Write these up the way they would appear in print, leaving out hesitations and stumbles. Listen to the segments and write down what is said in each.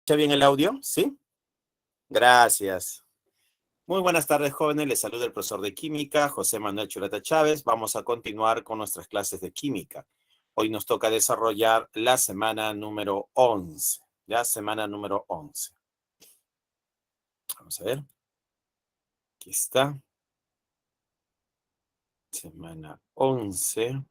¿Escucha bien el audio? ¿Sí? Gracias. Muy buenas tardes, jóvenes. Les saluda el profesor de química, José Manuel Churata Chávez. Vamos a continuar con nuestras clases de química. Hoy nos toca desarrollar la semana número 11. Ya, semana número 11. Vamos a ver. Aquí está. Semana 11.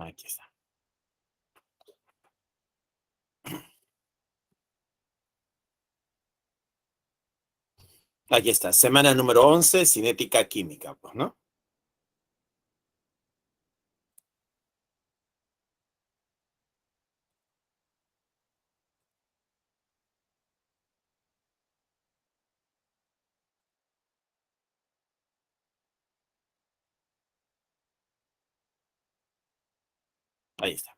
Aquí está. Aquí está. Semana número 11, cinética química, pues, ¿no? Ahí está.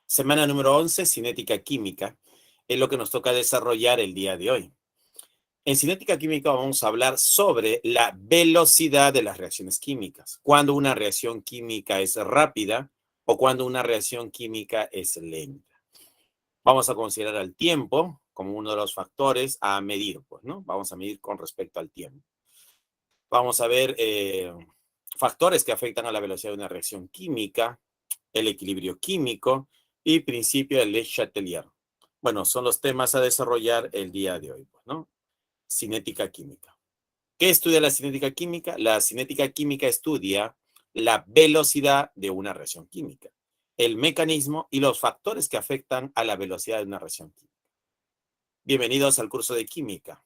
Semana número 11, cinética química, es lo que nos toca desarrollar el día de hoy. En cinética química vamos a hablar sobre la velocidad de las reacciones químicas, cuando una reacción química es rápida o cuando una reacción química es lenta. Vamos a considerar el tiempo como uno de los factores a medir, pues, ¿no? Vamos a medir con respecto al tiempo. Vamos a ver factores que afectan a la velocidad de una reacción química, el equilibrio químico y principio de Le Chatelier. Bueno, son los temas a desarrollar el día de hoy, pues, ¿no? Cinética química. ¿Qué estudia la cinética química? La cinética química estudia la velocidad de una reacción química, el mecanismo y los factores que afectan a la velocidad de una reacción química. Bienvenidos al curso de química.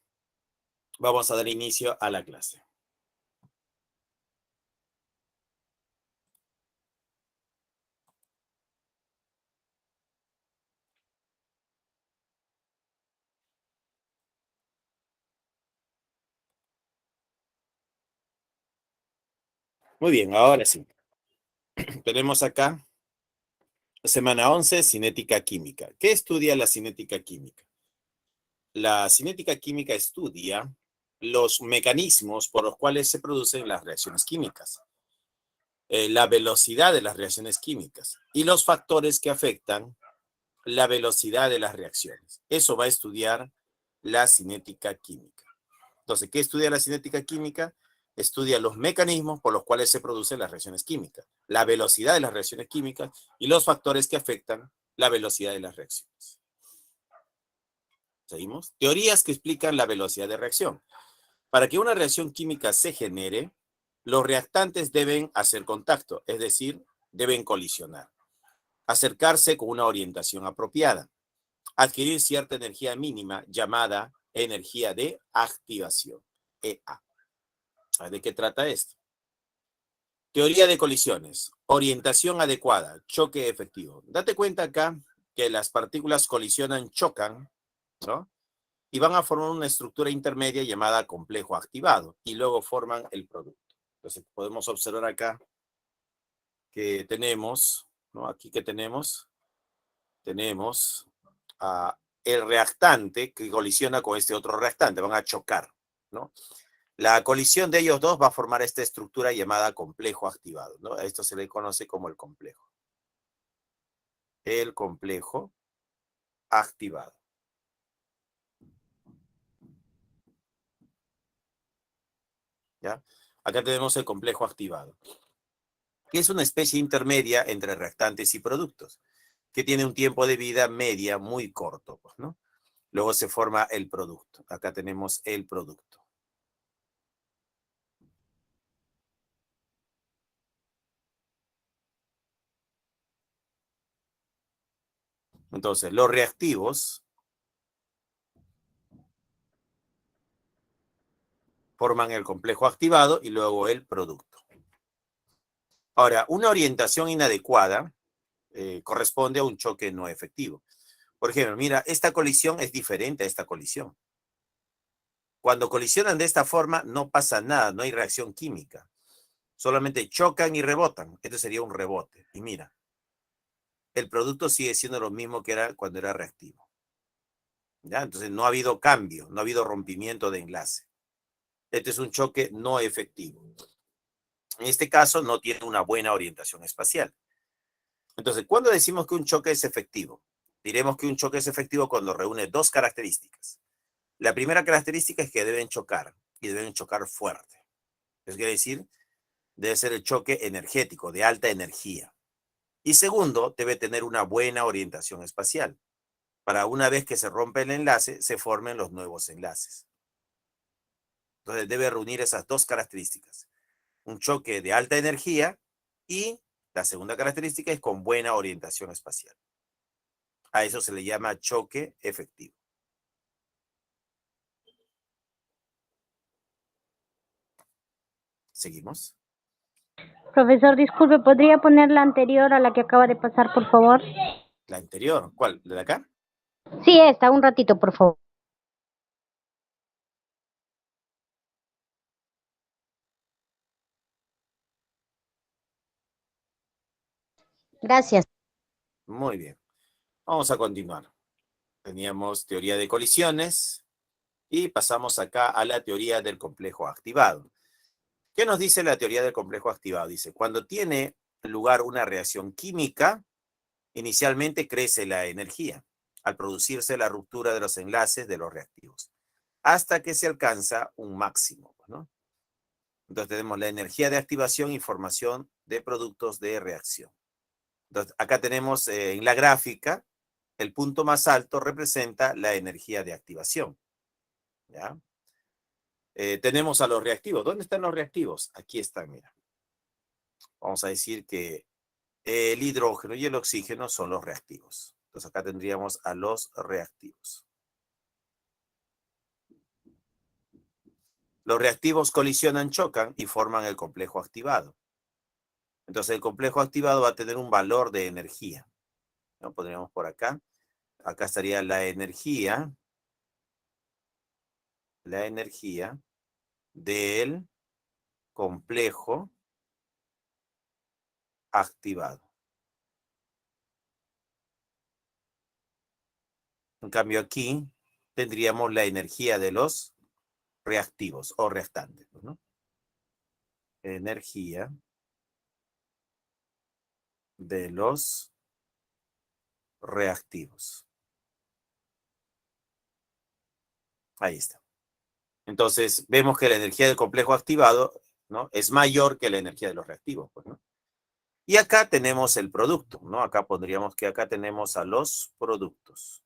Vamos a dar inicio a la clase. Muy bien, ahora sí. Tenemos acá semana 11, cinética química. ¿Qué estudia la cinética química? La cinética química estudia los mecanismos por los cuales se producen las reacciones químicas, la velocidad de las reacciones químicas y los factores que afectan la velocidad de las reacciones. Eso va a estudiar la cinética química. Entonces, ¿qué estudia la cinética química? Estudia los mecanismos por los cuales se producen las reacciones químicas, la velocidad de las reacciones químicas y los factores que afectan la velocidad de las reacciones. ¿Seguimos? Teorías que explican la velocidad de reacción. Para que una reacción química se genere, los reactantes deben hacer contacto, es decir, deben colisionar, acercarse con una orientación apropiada, adquirir cierta energía mínima llamada energía de activación, EA. ¿De qué trata esto? Teoría de colisiones, orientación adecuada, choque efectivo. Date cuenta acá que las partículas colisionan, chocan, ¿no? Y van a formar una estructura intermedia llamada complejo activado y luego forman el producto. Entonces podemos observar acá que tenemos, ¿no? Aquí que tenemos el reactante que colisiona con este otro reactante, van a chocar, ¿no? La colisión de ellos dos va a formar esta estructura llamada complejo activado, ¿no? A esto se le conoce como el complejo. El complejo activado. ¿Ya? Acá tenemos el complejo activado, que es una especie intermedia entre reactantes y productos, que tiene un tiempo de vida media muy corto, pues, ¿no? Luego se forma el producto. Acá tenemos el producto. Entonces, los reactivos forman el complejo activado y luego el producto. Ahora, una orientación inadecuada corresponde a un choque no efectivo. Por ejemplo, mira, esta colisión es diferente a esta colisión. Cuando colisionan de esta forma, no pasa nada, no hay reacción química. Solamente chocan y rebotan. Esto sería un rebote. Y mira, el producto sigue siendo lo mismo que era cuando era reactivo. ¿Ya? Entonces no ha habido cambio, no ha habido rompimiento de enlace. Este es un choque no efectivo. En este caso no tiene una buena orientación espacial. Entonces, ¿cuándo decimos que un choque es efectivo? Diremos que un choque es efectivo cuando reúne dos características. La primera característica es que deben chocar y deben chocar fuerte. Es decir, debe ser el choque energético, de alta energía. Y segundo, debe tener una buena orientación espacial. Para una vez que se rompe el enlace, se formen los nuevos enlaces. Entonces debe reunir esas dos características. Un choque de alta energía y la segunda característica es con buena orientación espacial. A eso se le llama choque efectivo. Seguimos. Profesor, disculpe, ¿podría poner la anterior a la que acaba de pasar, por favor? La anterior, ¿cuál? ¿La de acá? Sí, esta, un ratito, por favor. Gracias. Muy bien. Vamos a continuar. Teníamos teoría de colisiones y pasamos acá a la teoría del complejo activado. ¿Qué nos dice la teoría del complejo activado? Dice, cuando tiene lugar una reacción química, inicialmente crece la energía al producirse la ruptura de los enlaces de los reactivos, hasta que se alcanza un máximo, ¿no? Entonces tenemos la energía de activación y formación de productos de reacción. Entonces acá tenemos en la gráfica, el punto más alto representa la energía de activación, ¿ya? Tenemos a los reactivos. ¿Dónde están los reactivos? Aquí están, mira. Vamos a decir que el hidrógeno y el oxígeno son los reactivos. Entonces acá tendríamos a los reactivos. Los reactivos colisionan, chocan y forman el complejo activado. Entonces el complejo activado va a tener un valor de energía, ¿no? Pondríamos por acá. Acá estaría la energía del complejo activado. En cambio aquí tendríamos la energía de los reactivos o reactantes, ¿no? Energía de los reactivos. Ahí está. Entonces vemos que la energía del complejo activado, ¿no?, es mayor que la energía de los reactivos, pues, ¿no? Y acá tenemos el producto, ¿no? Acá pondríamos que acá tenemos a los productos.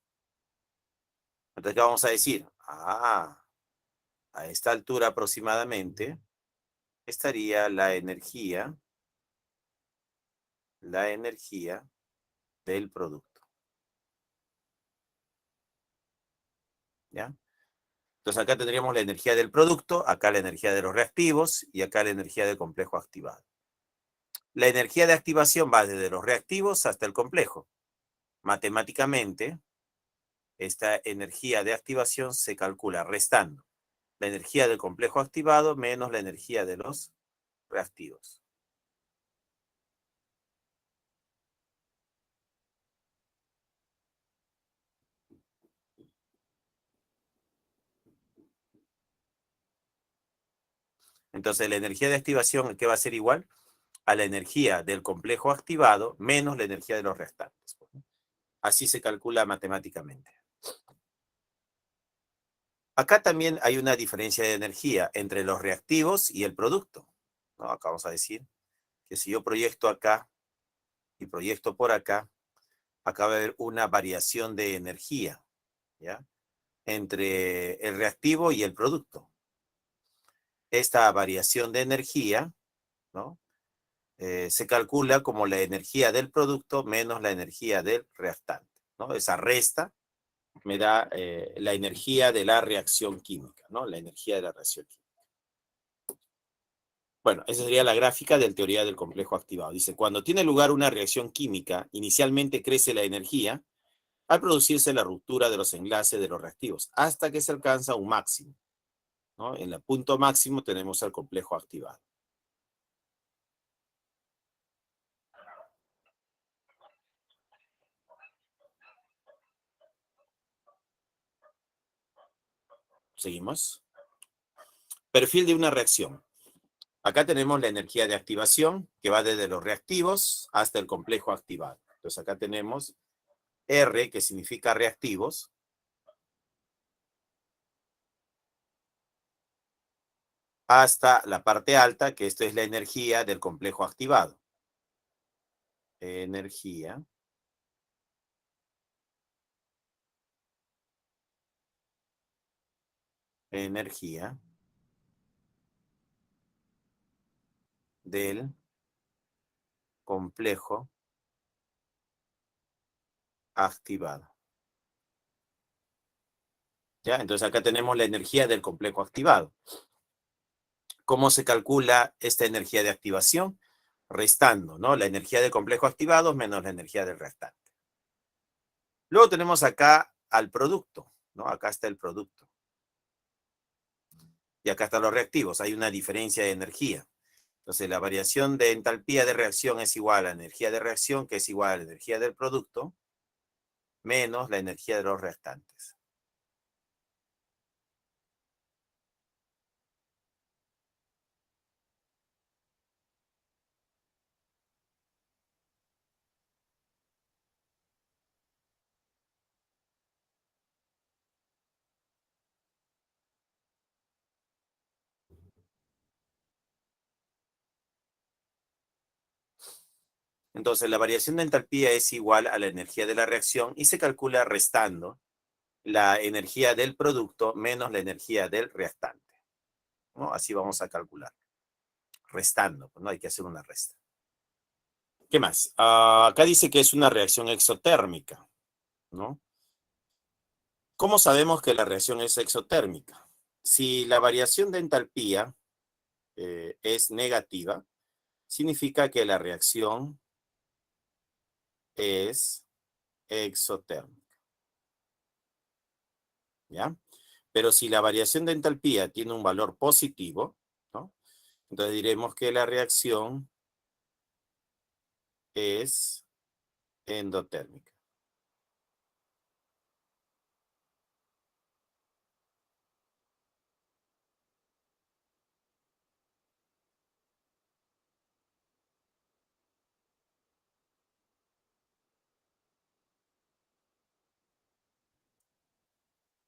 Entonces, ¿qué vamos a decir? A esta altura aproximadamente estaría la energía del producto. ¿Ya? Entonces acá tendríamos la energía del producto, acá la energía de los reactivos y acá la energía del complejo activado. La energía de activación va desde los reactivos hasta el complejo. Matemáticamente, esta energía de activación se calcula restando la energía del complejo activado menos la energía de los reactivos. Entonces, la energía de activación, ¿qué va a ser igual? A la energía del complejo activado menos la energía de los restantes. Así se calcula matemáticamente. Acá también hay una diferencia de energía entre los reactivos y el producto, ¿no? Acá vamos a decir que si yo proyecto acá y proyecto por acá, acá va a haber una variación de energía, ¿ya?, entre el reactivo y el producto. Esta variación de energía, ¿no?, se calcula como la energía del producto menos la energía del reactante. ¿no? Esa resta me da la energía de la reacción química, ¿no? La energía de la reacción química. Bueno, esa sería la gráfica de la teoría del complejo activado. Dice, cuando tiene lugar una reacción química, inicialmente crece la energía al producirse la ruptura de los enlaces de los reactivos, hasta que se alcanza un máximo, ¿no? En el punto máximo tenemos el complejo activado. Seguimos. Perfil de una reacción. Acá tenemos la energía de activación, que va desde los reactivos hasta el complejo activado. Entonces acá tenemos R, que significa reactivos, hasta la parte alta, que esto es la energía del complejo activado. Energía del complejo activado. ¿Ya? Entonces acá tenemos la energía del complejo activado. ¿Cómo se calcula esta energía de activación? Restando, ¿no? La energía del complejo activado menos la energía del restante. Luego tenemos acá al producto, ¿no? Acá está el producto. Y acá están los reactivos. Hay una diferencia de energía. Entonces, la variación de entalpía de reacción es igual a la energía de reacción, que es igual a la energía del producto, menos la energía de los restantes. Entonces, la variación de entalpía es igual a la energía de la reacción y se calcula restando la energía del producto menos la energía del reactante, ¿no? Así vamos a calcular. Restando, pues no hay que hacer una resta. ¿Qué más? Acá dice que es una reacción exotérmica, ¿no? ¿Cómo sabemos que la reacción es exotérmica? Si la variación de entalpía es negativa, significa que la reacción es exotérmica, ¿ya? Pero si la variación de entalpía tiene un valor positivo, ¿no? Entonces diremos que la reacción es endotérmica.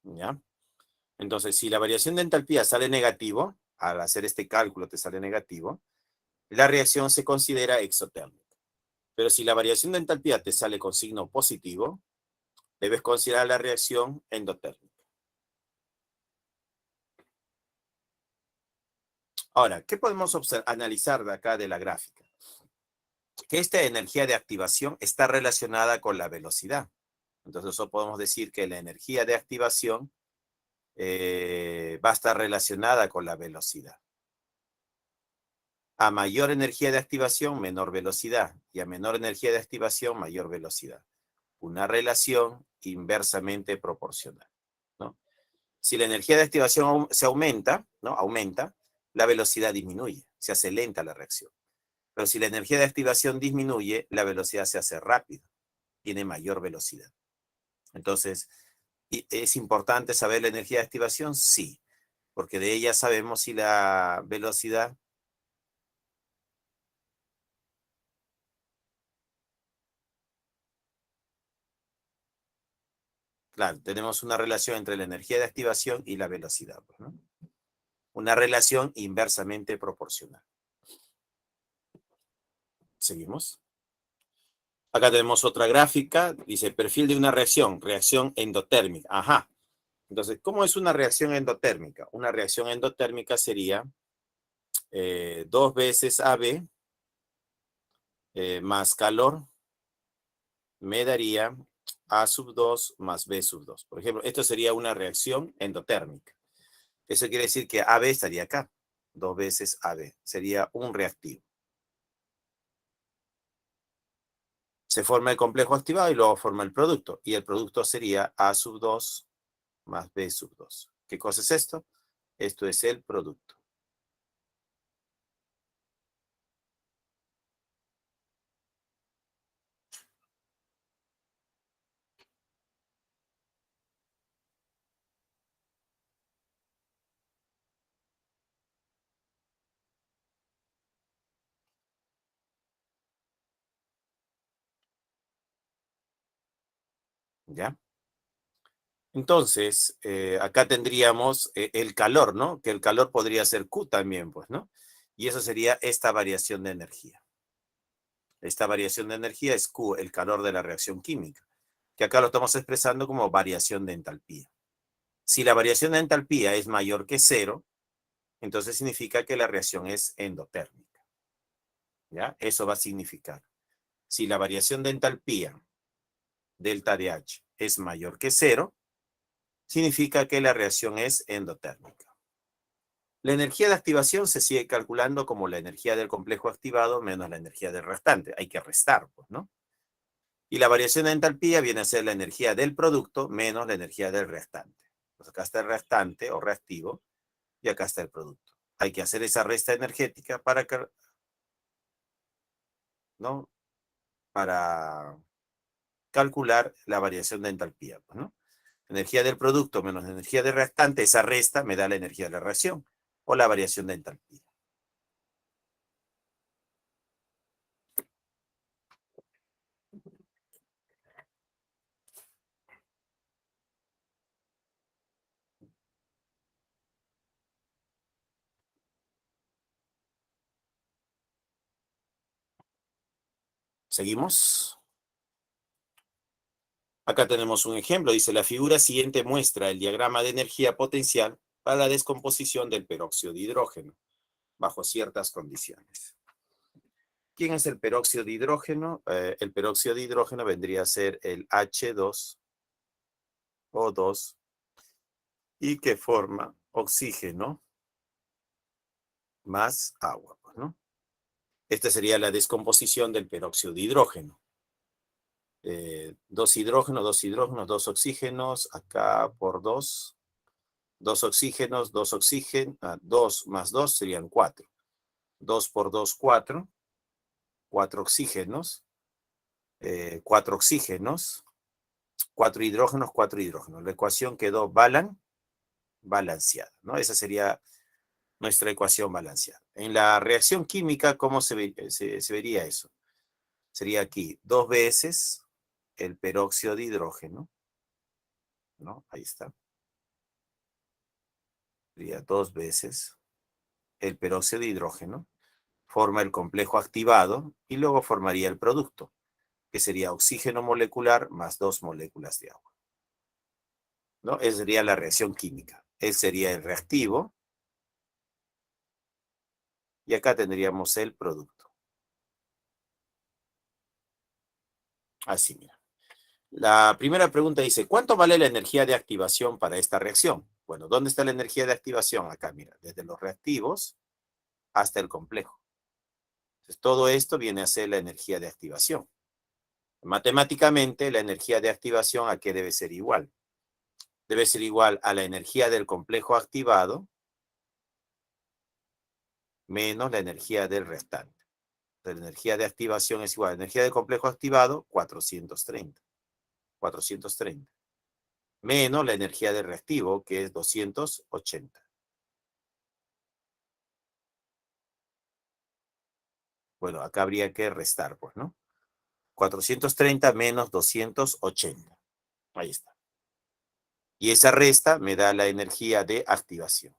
¿Ya? Entonces, si la variación de entalpía sale negativo, al hacer este cálculo te sale negativo, la reacción se considera exotérmica. Pero si la variación de entalpía te sale con signo positivo, debes considerar la reacción endotérmica. Ahora, ¿qué podemos analizar de acá de la gráfica? Que esta energía de activación está relacionada con la velocidad. Entonces, eso podemos decir que la energía de activación va a estar relacionada con la velocidad. A mayor energía de activación, menor velocidad. Y a menor energía de activación, mayor velocidad. Una relación inversamente proporcional, ¿no? Si la energía de activación se aumenta, ¿no? Aumenta, la velocidad disminuye, se hace lenta la reacción. Pero si la energía de activación disminuye, la velocidad se hace rápida, tiene mayor velocidad. Entonces, ¿es importante saber la energía de activación? Sí, porque de ella sabemos si la velocidad... Claro, tenemos una relación entre la energía de activación y la velocidad, ¿no? Una relación inversamente proporcional. Seguimos. Acá tenemos otra gráfica, dice perfil de una reacción endotérmica. Ajá. Entonces, ¿cómo es una reacción endotérmica? Una reacción endotérmica sería 2 veces AB más calor me daría A sub 2 más B sub 2. Por ejemplo, esto sería una reacción endotérmica. Eso quiere decir que AB estaría acá. 2 veces AB. Sería un reactivo. Se forma el complejo activado y luego forma el producto. Y el producto sería A sub 2 más B sub 2. ¿Qué cosa es esto? Esto es el producto. ¿Ya? Entonces, acá tendríamos el calor, ¿no? Que el calor podría ser Q también, pues, ¿no? Y eso sería esta variación de energía. Esta variación de energía es Q, el calor de la reacción química, que acá lo estamos expresando como variación de entalpía. Si la variación de entalpía es mayor que cero, entonces significa que la reacción es endotérmica. ¿Ya? Eso va a significar. Si la variación de entalpía, delta de H, es mayor que cero, significa que la reacción es endotérmica. La energía de activación se sigue calculando como la energía del complejo activado menos la energía del restante. Hay que restar, pues, ¿no? Y la variación de entalpía viene a ser la energía del producto menos la energía del restante. Pues acá está el restante o reactivo y acá está el producto. Hay que hacer esa resta energética para, ¿no? Para calcular la variación de entalpía, pues, ¿no? Energía del producto menos la energía del restante, esa resta me da la energía de la reacción o la variación de entalpía. ¿Seguimos? Acá tenemos un ejemplo. Dice, la figura siguiente muestra el diagrama de energía potencial para la descomposición del peróxido de hidrógeno bajo ciertas condiciones. ¿Quién es el peróxido de hidrógeno? El peróxido de hidrógeno vendría a ser el H2O2 y que forma oxígeno más agua, pues, ¿no? Esta sería la descomposición del peróxido de hidrógeno. Dos hidrógenos, dos oxígenos, acá por dos oxígenos, dos más dos serían 4. 2 por 2, 4. 4 oxígenos, 4 oxígenos, 4 hidrógenos, 4 hidrógenos. La ecuación quedó balanceada, ¿no? Esa sería nuestra ecuación balanceada. En la reacción química, ¿cómo se vería eso? Sería aquí 2 veces el peróxido de hidrógeno, ¿no? Ahí está. Sería 2 veces el peróxido de hidrógeno, forma el complejo activado y luego formaría el producto, que sería oxígeno molecular más 2 moléculas de agua, ¿no? Esa sería la reacción química. Ese sería el reactivo y acá tendríamos el producto. Así, mira. La primera pregunta dice, ¿cuánto vale la energía de activación para esta reacción? Bueno, ¿dónde está la energía de activación? Acá, mira, desde los reactivos hasta el complejo. Entonces, todo esto viene a ser la energía de activación. Matemáticamente, la energía de activación, ¿a qué debe ser igual? Debe ser igual a la energía del complejo activado menos la energía del restante. La energía de activación es igual a la energía del complejo activado, 430. 430. Menos la energía del reactivo, que es 280. Bueno, acá habría que restar, pues, ¿no? 430 menos 280. Ahí está. Y esa resta me da la energía de activación.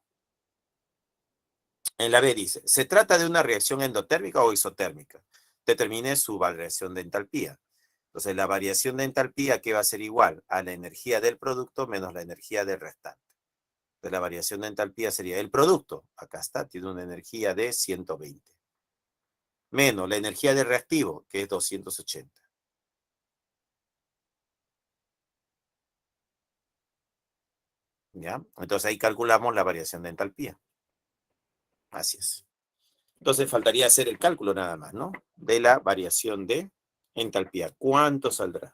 En la B dice, ¿se trata de una reacción endotérmica o isotérmica? Determine su variación de entalpía. Entonces, la variación de entalpía, ¿qué va a ser igual? A la energía del producto menos la energía del restante. Entonces, la variación de entalpía sería el producto. Acá está, tiene una energía de 120. Menos la energía del reactivo, que es 280. ¿Ya? Entonces ahí calculamos la variación de entalpía. Así es. Entonces faltaría hacer el cálculo nada más, ¿no? De la variación de entalpía. ¿Cuánto saldrá?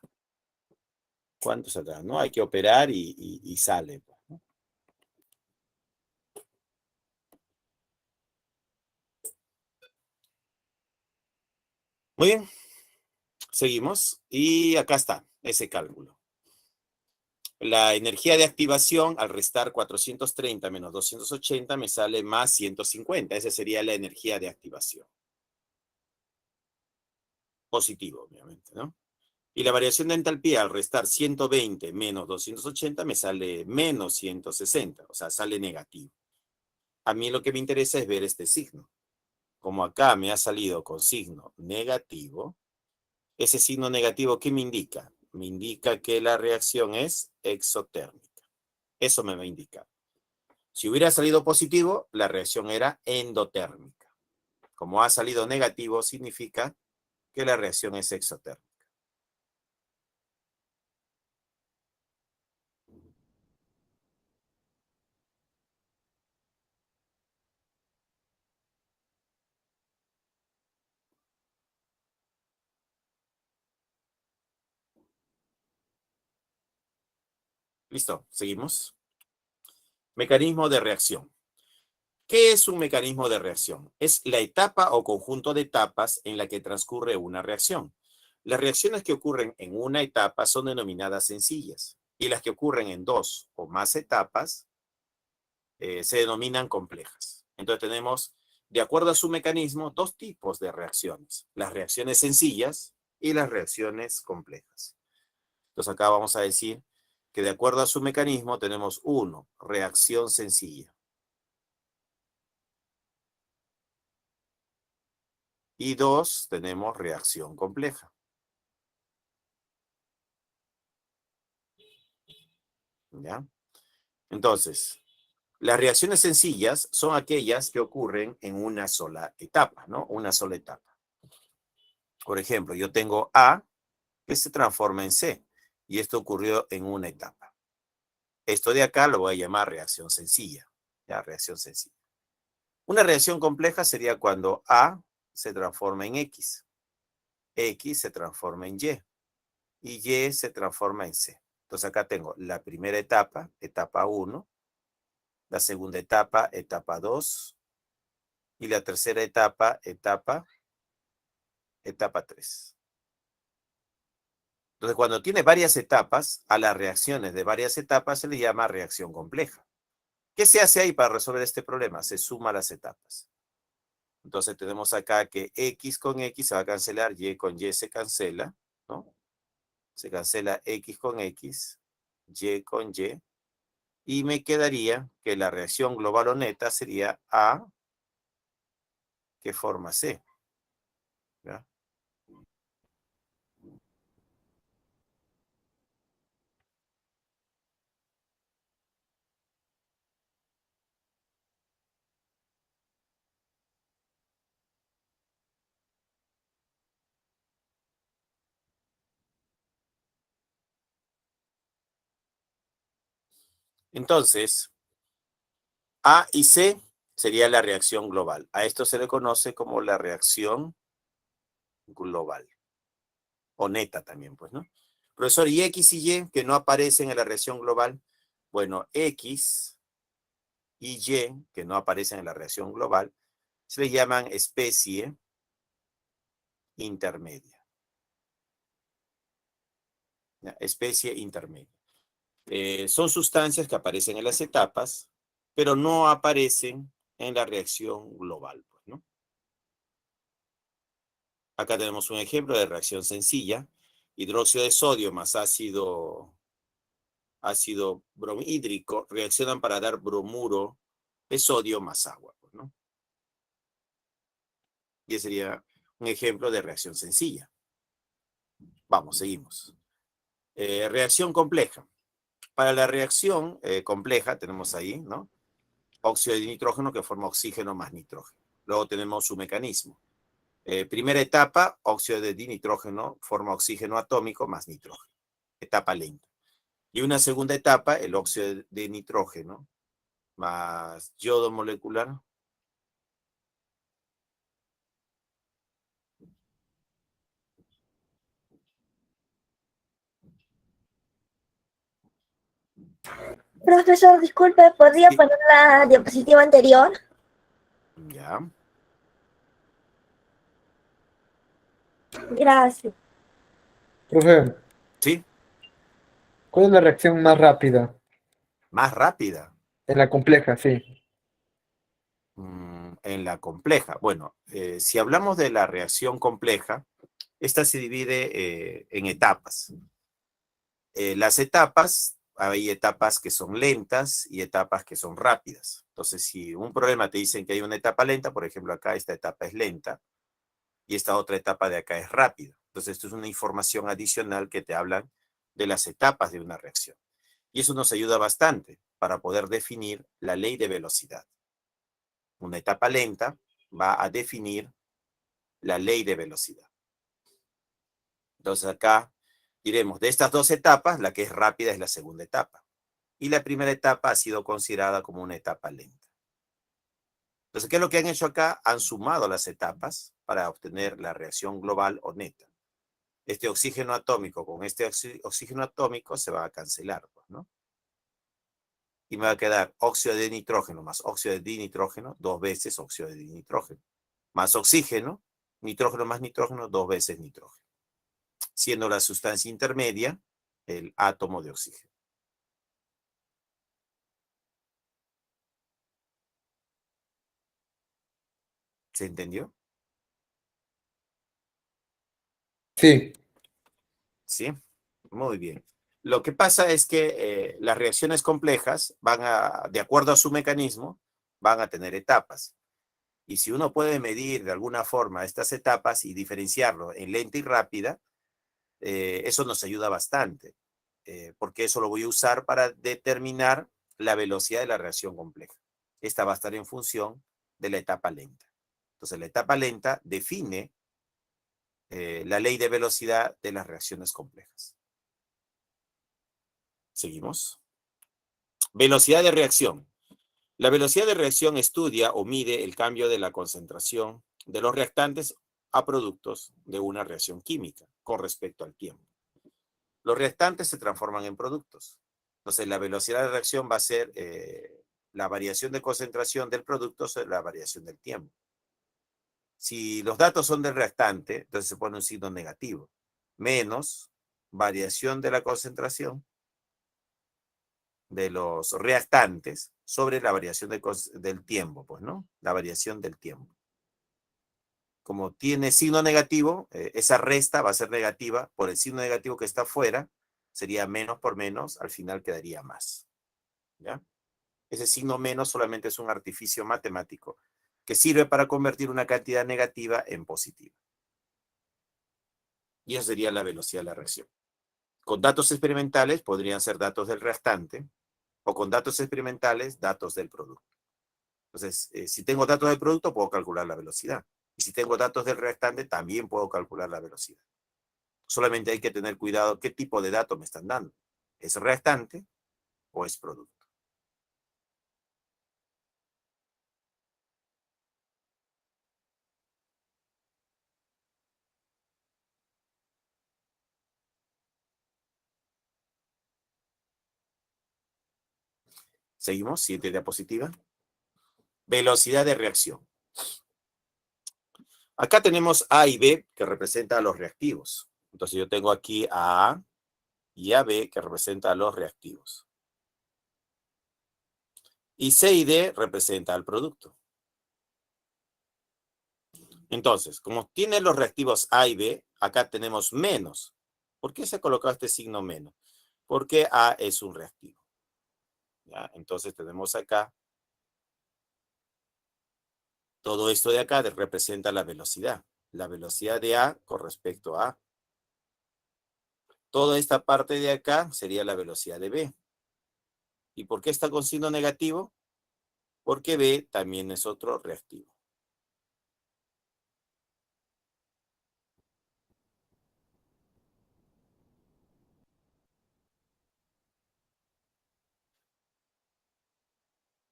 ¿Cuánto saldrá? ¿No? Hay que operar y sale, ¿no? Muy bien. Seguimos. Y acá está ese cálculo. La energía de activación al restar 430 menos 280 me sale más 150. Esa sería la energía de activación. Positivo, obviamente, ¿no? Y la variación de entalpía al restar 120 menos 280 me sale menos 160, o sea, sale negativo. A mí lo que me interesa es ver este signo. Como acá me ha salido con signo negativo, ese signo negativo, ¿qué me indica? Me indica que la reacción es exotérmica. Eso me va a indicar. Si hubiera salido positivo, la reacción era endotérmica. Como ha salido negativo, significa que la reacción es exotérmica. ¿Listo? ¿Seguimos? Mecanismo de reacción. ¿Qué es un mecanismo de reacción? Es la etapa o conjunto de etapas en la que transcurre una reacción. Las reacciones que ocurren en una etapa son denominadas sencillas y las que ocurren en dos o más etapas se denominan complejas. Entonces tenemos, de acuerdo a su mecanismo, dos tipos de reacciones. Las reacciones sencillas y las reacciones complejas. Entonces acá vamos a decir que de acuerdo a su mecanismo tenemos uno, reacción sencilla. Y dos, tenemos reacción compleja. ¿Ya? Entonces, las reacciones sencillas son aquellas que ocurren en una sola etapa, ¿no? Una sola etapa. Por ejemplo, yo tengo A que se transforma en C y esto ocurrió en una etapa. Esto de acá lo voy a llamar reacción sencilla. ¿Ya? Reacción sencilla. Una reacción compleja sería cuando A se transforma en X, X se transforma en y Y se transforma en C. Entonces acá tengo la primera etapa, etapa 1, la segunda etapa, etapa 2, y la tercera etapa, etapa 3. Entonces, cuando tiene varias etapas, a las reacciones de varias etapas se le llama reacción compleja. ¿Qué se hace ahí para resolver este problema? Se suma las etapas. Entonces, tenemos acá que X con X se va a cancelar, Y con Y se cancela, ¿no? Se cancela X con X, Y con y me quedaría que la reacción global o neta sería A que forma C. ¿Ya? Entonces, A y C sería la reacción global. A esto se le conoce como la reacción global. O neta también, pues, ¿no? Profesor, ¿y X y Y que no aparecen en la reacción global? Bueno, X y Y que no aparecen en la reacción global se le llaman especie intermedia. ¿Ya? Especie intermedia. Son sustancias que aparecen en las etapas, pero no aparecen en la reacción global, pues, ¿no? Acá tenemos un ejemplo de reacción sencilla. Hidróxido de sodio más ácido bromhídrico reaccionan para dar bromuro de sodio más agua, pues, ¿no? Y ese sería un ejemplo de reacción sencilla. Vamos, seguimos. Reacción compleja. Para la reacción compleja tenemos ahí, ¿no? Óxido de nitrógeno que forma oxígeno más nitrógeno. Luego tenemos su mecanismo. Primera etapa, óxido de dinitrógeno forma oxígeno atómico más nitrógeno. Etapa lenta. Y una segunda etapa, el óxido de nitrógeno más yodo molecular. Profesor, disculpe, ¿podría Sí, poner la diapositiva anterior? ya. Gracias. Profe, Sí, ¿cuál es la reacción más rápida? más rápida. En la compleja, sí. En la compleja. Bueno, si hablamos de la reacción compleja, esta se divide en etapas. Las etapas, hay etapas que son lentas y etapas que son rápidas. Entonces, si un problema te dicen que hay una etapa lenta, por ejemplo, acá esta etapa es lenta y esta otra etapa de acá es rápida. Entonces, esto es una información adicional que te hablan de las etapas de una reacción. Y eso nos ayuda bastante para poder definir la ley de velocidad. Una etapa lenta va a definir la ley de velocidad. Entonces acá diremos, de estas dos etapas, la que es rápida es la segunda etapa. Y la primera etapa ha sido considerada como una etapa lenta. Entonces, ¿qué es lo que han hecho acá? Han sumado las etapas para obtener la reacción global o neta. Este oxígeno atómico con este oxígeno atómico se va a cancelar, pues, ¿no? Y me va a quedar óxido de nitrógeno más óxido de dinitrógeno, dos veces óxido de dinitrógeno. Más oxígeno, nitrógeno más nitrógeno, dos veces nitrógeno. Siendo la sustancia intermedia el átomo de oxígeno. ¿Se entendió? Sí, Sí, muy bien. Lo que pasa es que las reacciones complejas van a, de acuerdo a su mecanismo, van a tener etapas. Y si uno puede medir de alguna forma estas etapas y diferenciarlo en lenta y rápida, eso nos ayuda bastante, porque eso lo voy a usar para determinar la velocidad de la reacción compleja. Esta va a estar en función de la etapa lenta. Entonces, la etapa lenta define la ley de velocidad de las reacciones complejas. Seguimos. Velocidad de reacción. La velocidad de reacción estudia o mide el cambio de la concentración de los reactantes a productos de una reacción química con respecto al tiempo. Los reactantes se transforman en productos. Entonces, la velocidad de reacción va a ser la variación de concentración del producto sobre la variación del tiempo. Si los datos son del reactante, entonces se pone un signo negativo. Menos variación de la concentración de los reactantes sobre la variación del tiempo, pues, ¿no? La variación del tiempo. Como tiene signo negativo, esa resta va a ser negativa por el signo negativo que está afuera, sería menos por menos, al final quedaría más. ¿Ya? Ese signo menos solamente es un artificio matemático que sirve para convertir una cantidad negativa en positiva. Y esa sería la velocidad de la reacción. Con datos experimentales podrían ser datos del reactante o con datos experimentales datos del producto. Entonces, si tengo datos del producto, puedo calcular la velocidad. Y si tengo datos del reactante, también puedo calcular la velocidad. Solamente hay que tener cuidado qué tipo de datos me están dando. ¿Es reactante o es producto? Seguimos, siguiente diapositiva. Velocidad de reacción. Acá tenemos A y B que representan a los reactivos. Entonces yo tengo aquí a A y a B que representan a los reactivos. Y C y D representan al producto. Entonces, como tiene los reactivos A y B, acá tenemos menos. ¿Por qué se ha colocado este signo menos? Porque A es un reactivo. ¿Ya? Entonces tenemos acá, todo esto de acá representa la velocidad. La velocidad de A con respecto a A. Toda esta parte de acá sería la velocidad de B. ¿Y por qué está con signo negativo? Porque B también es otro reactivo.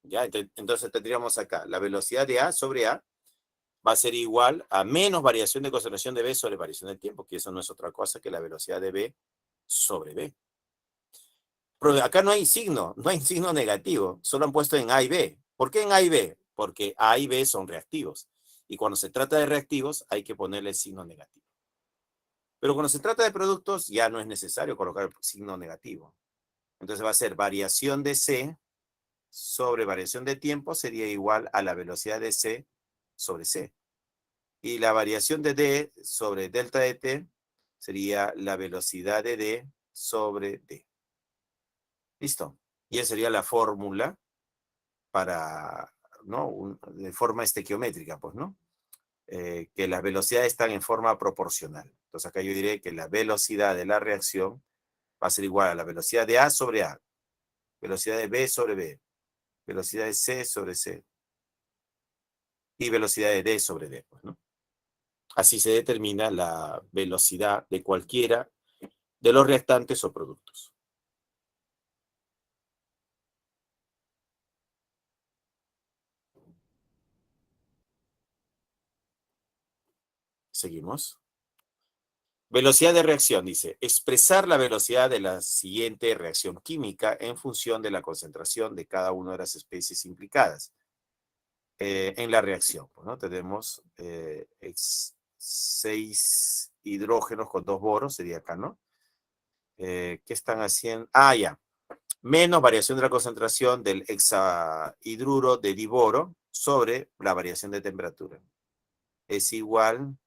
¿Ya? Entonces tendríamos acá la velocidad de A sobre A va a ser igual a menos variación de concentración de B sobre variación del tiempo, que eso no es otra cosa que la velocidad de B sobre B. Pero acá no hay signo negativo, solo han puesto en A y B. ¿Por qué en A y B? Porque A y B son reactivos. Y cuando se trata de reactivos, hay que ponerle signo negativo. Pero cuando se trata de productos, ya no es necesario colocar el signo negativo. Entonces va a ser variación de C sobre variación de tiempo sería igual a la velocidad de C sobre C. Y la variación de D sobre delta de T sería la velocidad de D sobre D. ¿Listo? Y esa sería la fórmula para, ¿no? De forma estequiométrica, pues, ¿no? Que las velocidades están en forma proporcional. Entonces acá yo diré que la velocidad de la reacción va a ser igual a la velocidad de A sobre A, velocidad de B sobre B, velocidad de C sobre C y velocidad de D sobre D, pues, ¿no? Así se determina la velocidad de cualquiera de los reactantes o productos. Seguimos. Velocidad de reacción, dice, expresar la velocidad de la siguiente reacción química en función de la concentración de cada una de las especies implicadas en la reacción. Pues, ¿no? Tenemos 6 hidrógenos con 2 boros, sería acá, ¿no? ¿Qué están haciendo? Ah, ya. Menos variación de la concentración del hexahidruro de diboro sobre la variación de temperatura. Es igual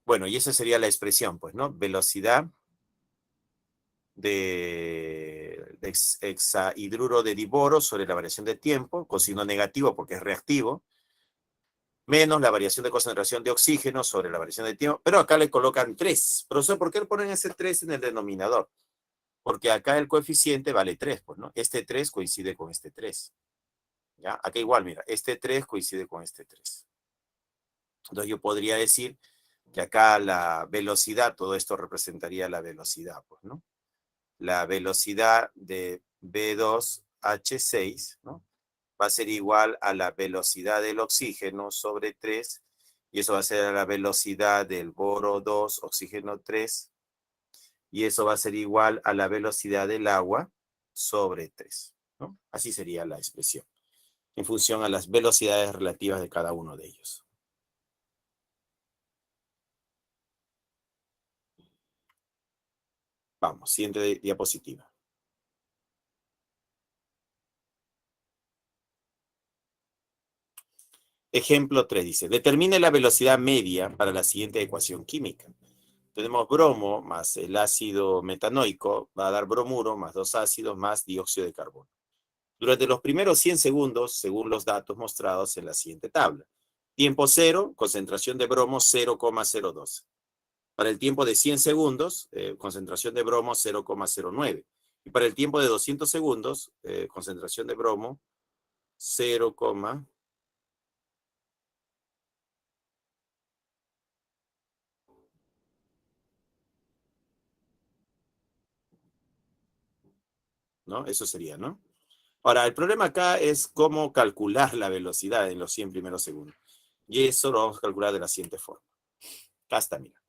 bueno, y esa sería la expresión, pues, ¿no? Velocidad de hexahidruro de diboro sobre la variación de tiempo, con signo negativo porque es reactivo, menos la variación de concentración de oxígeno sobre la variación de tiempo, pero acá le colocan 3. Profesor, ¿por qué le ponen ese 3 en el denominador? Porque acá el coeficiente vale 3, pues, ¿no? Este 3 coincide con este 3. ¿Ya? Acá igual, mira, este 3 coincide con este 3. Entonces yo podría decir que acá la velocidad, todo esto representaría la velocidad, pues, ¿no? La velocidad de B2H6, ¿no? Va a ser igual a la velocidad del oxígeno sobre 3, y eso va a ser la velocidad del boro 2, oxígeno 3, y eso va a ser igual a la velocidad del agua sobre 3, ¿no? Así sería la expresión, en función a las velocidades relativas de cada uno de ellos. Vamos, siguiente diapositiva. Ejemplo 3 dice, determine la velocidad media para la siguiente ecuación química. Tenemos bromo más el ácido metanoico, va a dar bromuro más 2 ácidos más dióxido de carbono. Durante los primeros 100 segundos, según los datos mostrados en la siguiente tabla. Tiempo 0, concentración de bromo 0,012. Para el tiempo de 100 segundos, concentración de bromo 0,09. Y para el tiempo de 200 segundos, concentración de bromo 0, ¿no? Eso sería, ¿no? Ahora, el problema acá es cómo calcular la velocidad en los 100 primeros segundos. Y eso lo vamos a calcular de la siguiente forma. Acá está, mira.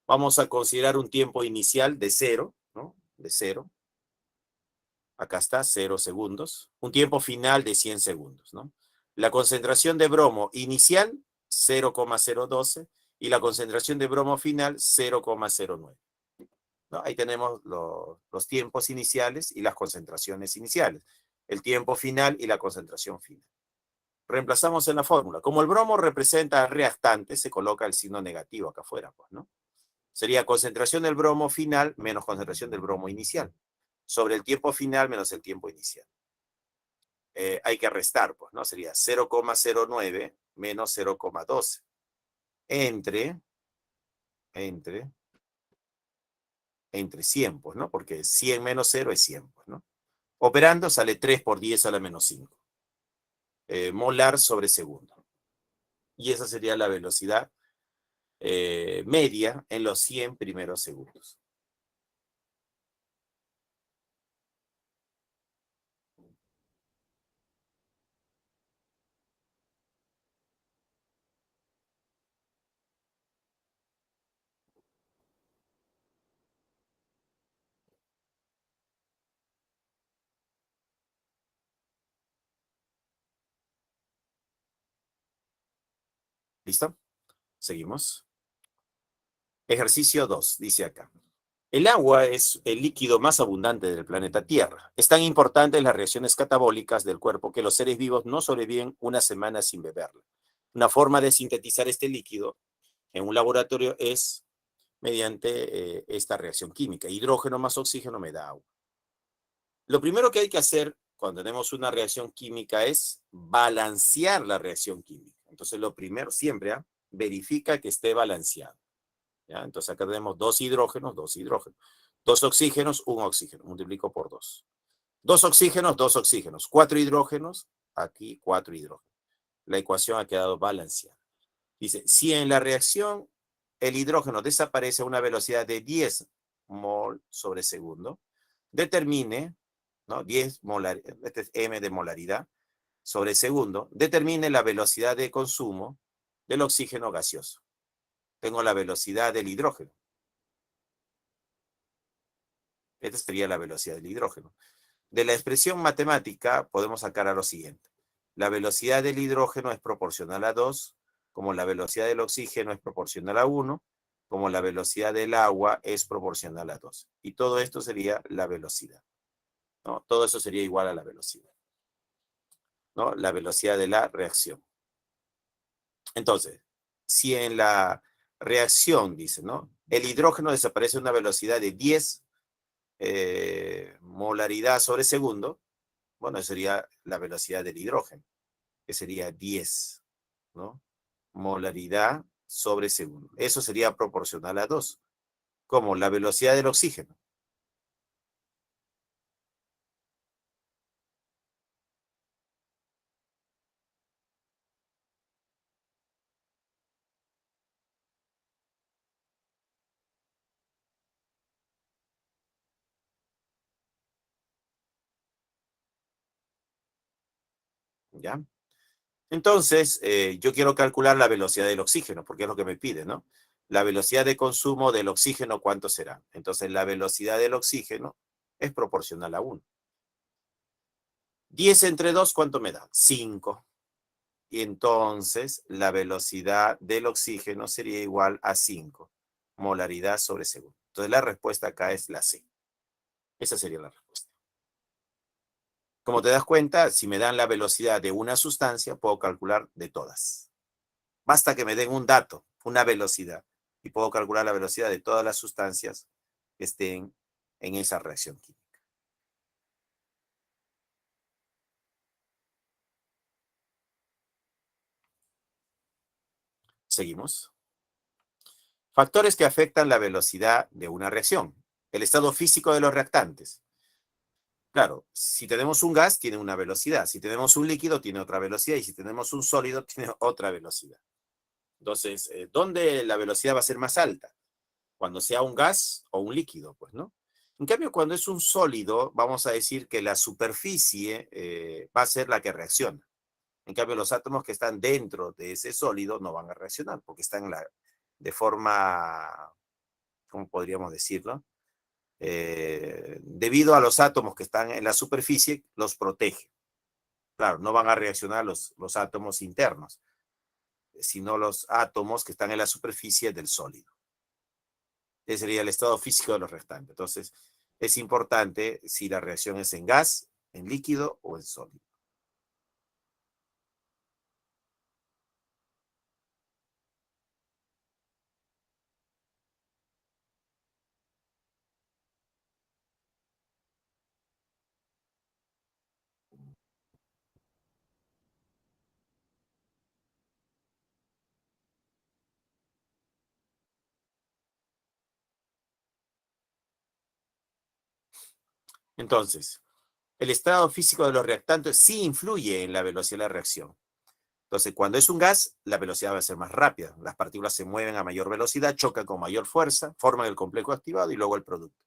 Vamos a considerar un tiempo inicial de 0, ¿no? De 0. Acá está, 0 segundos. Un tiempo final de 100 segundos, ¿no? La concentración de bromo inicial, 0,012. Y la concentración de bromo final, 0,09. ¿No? Ahí tenemos los tiempos iniciales y las concentraciones iniciales. El tiempo final y la concentración final. Reemplazamos en la fórmula. Como el bromo representa reactante, se coloca el signo negativo acá afuera, pues, ¿no? Sería concentración del bromo final menos concentración del bromo inicial. Sobre el tiempo final menos el tiempo inicial. Hay que restar, pues, ¿no? Sería 0,09 menos 0,12. Entre entre 100, pues, ¿no? Porque 100 menos 0 es 100, pues, ¿no? Operando sale 3 por 10 a la menos 5. Molar sobre segundo. Y esa sería la velocidad media en los 100 primeros segundos. ¿Listo? Seguimos. Ejercicio 2, dice acá. El agua es el líquido más abundante del planeta Tierra. Es tan importante las reacciones catabólicas del cuerpo que los seres vivos no sobreviven una semana sin beberla. Una forma de sintetizar este líquido en un laboratorio es mediante esta reacción química. Hidrógeno más oxígeno me da agua. Lo primero que hay que hacer cuando tenemos una reacción química es balancear la reacción química. Entonces, lo primero, siempre, verifica que esté balanceado. ¿Ya? Entonces, acá tenemos dos hidrógenos, dos hidrógenos. Dos oxígenos, un oxígeno. Multiplico por dos. Dos oxígenos, dos oxígenos. Cuatro hidrógenos, aquí cuatro hidrógenos. La ecuación ha quedado balanceada. Dice, si en la reacción el hidrógeno desaparece a una velocidad de 10 mol sobre segundo, determine, ¿no? 10 molar, este es m de molaridad sobre segundo, determine la velocidad de consumo del oxígeno gaseoso. Tengo la velocidad del hidrógeno. Esta sería la velocidad del hidrógeno. De la expresión matemática podemos sacar a lo siguiente. La velocidad del hidrógeno es proporcional a 2, como la velocidad del oxígeno es proporcional a 1, como la velocidad del agua es proporcional a 2. Y todo esto sería la velocidad, ¿no? Todo eso sería igual a la velocidad, ¿no? La velocidad de la reacción. Entonces, si en la reacción, dice, ¿no? El hidrógeno desaparece a una velocidad de 10 molaridad sobre segundo, bueno, sería la velocidad del hidrógeno, que sería 10, ¿no? Molaridad sobre segundo. Eso sería proporcional a 2, como la velocidad del oxígeno. ¿Ya? Entonces, yo quiero calcular la velocidad del oxígeno, porque es lo que me pide, ¿no? La velocidad de consumo del oxígeno, ¿cuánto será? Entonces, la velocidad del oxígeno es proporcional a 1. 10 entre 2, ¿cuánto me da? 5. Y entonces, la velocidad del oxígeno sería igual a 5 molaridad sobre segundo. Entonces, la respuesta acá es la C. Esa sería la respuesta. Como te das cuenta, si me dan la velocidad de una sustancia, puedo calcular de todas. Basta que me den un dato, una velocidad, y puedo calcular la velocidad de todas las sustancias que estén en esa reacción química. Seguimos. Factores que afectan la velocidad de una reacción. El estado físico de los reactantes. Claro, si tenemos un gas, tiene una velocidad. Si tenemos un líquido, tiene otra velocidad. Y si tenemos un sólido, tiene otra velocidad. Entonces, ¿dónde la velocidad va a ser más alta? Cuando sea un gas o un líquido, pues, ¿no? En cambio, cuando es un sólido, vamos a decir que la superficie va a ser la que reacciona. En cambio, los átomos que están dentro de ese sólido no van a reaccionar porque están de forma, ¿cómo podríamos decirlo? Debido a los átomos que están en la superficie, los protege. Claro, no van a reaccionar los átomos internos, sino los átomos que están en la superficie del sólido. Ese sería el estado físico de los restantes. Entonces, es importante si la reacción es en gas, en líquido o en sólido. Entonces, el estado físico de los reactantes sí influye en la velocidad de la reacción. Entonces, cuando es un gas, la velocidad va a ser más rápida. Las partículas se mueven a mayor velocidad, chocan con mayor fuerza, forman el complejo activado y luego el producto.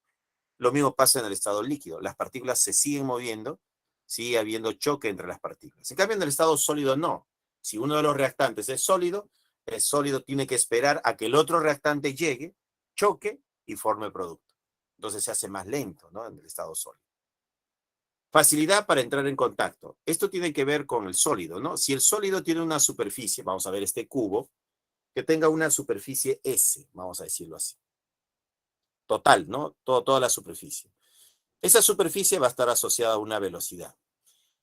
Lo mismo pasa en el estado líquido. Las partículas se siguen moviendo, sigue habiendo choque entre las partículas. En cambio, en el estado sólido no. Si uno de los reactantes es sólido, el sólido tiene que esperar a que el otro reactante llegue, choque y forme producto. Entonces se hace más lento, ¿no? En el estado sólido. Facilidad para entrar en contacto. Esto tiene que ver con el sólido, ¿no? Si el sólido tiene una superficie, vamos a ver este cubo, que tenga una superficie S, vamos a decirlo así. Total, ¿no? Toda la superficie. Esa superficie va a estar asociada a una velocidad.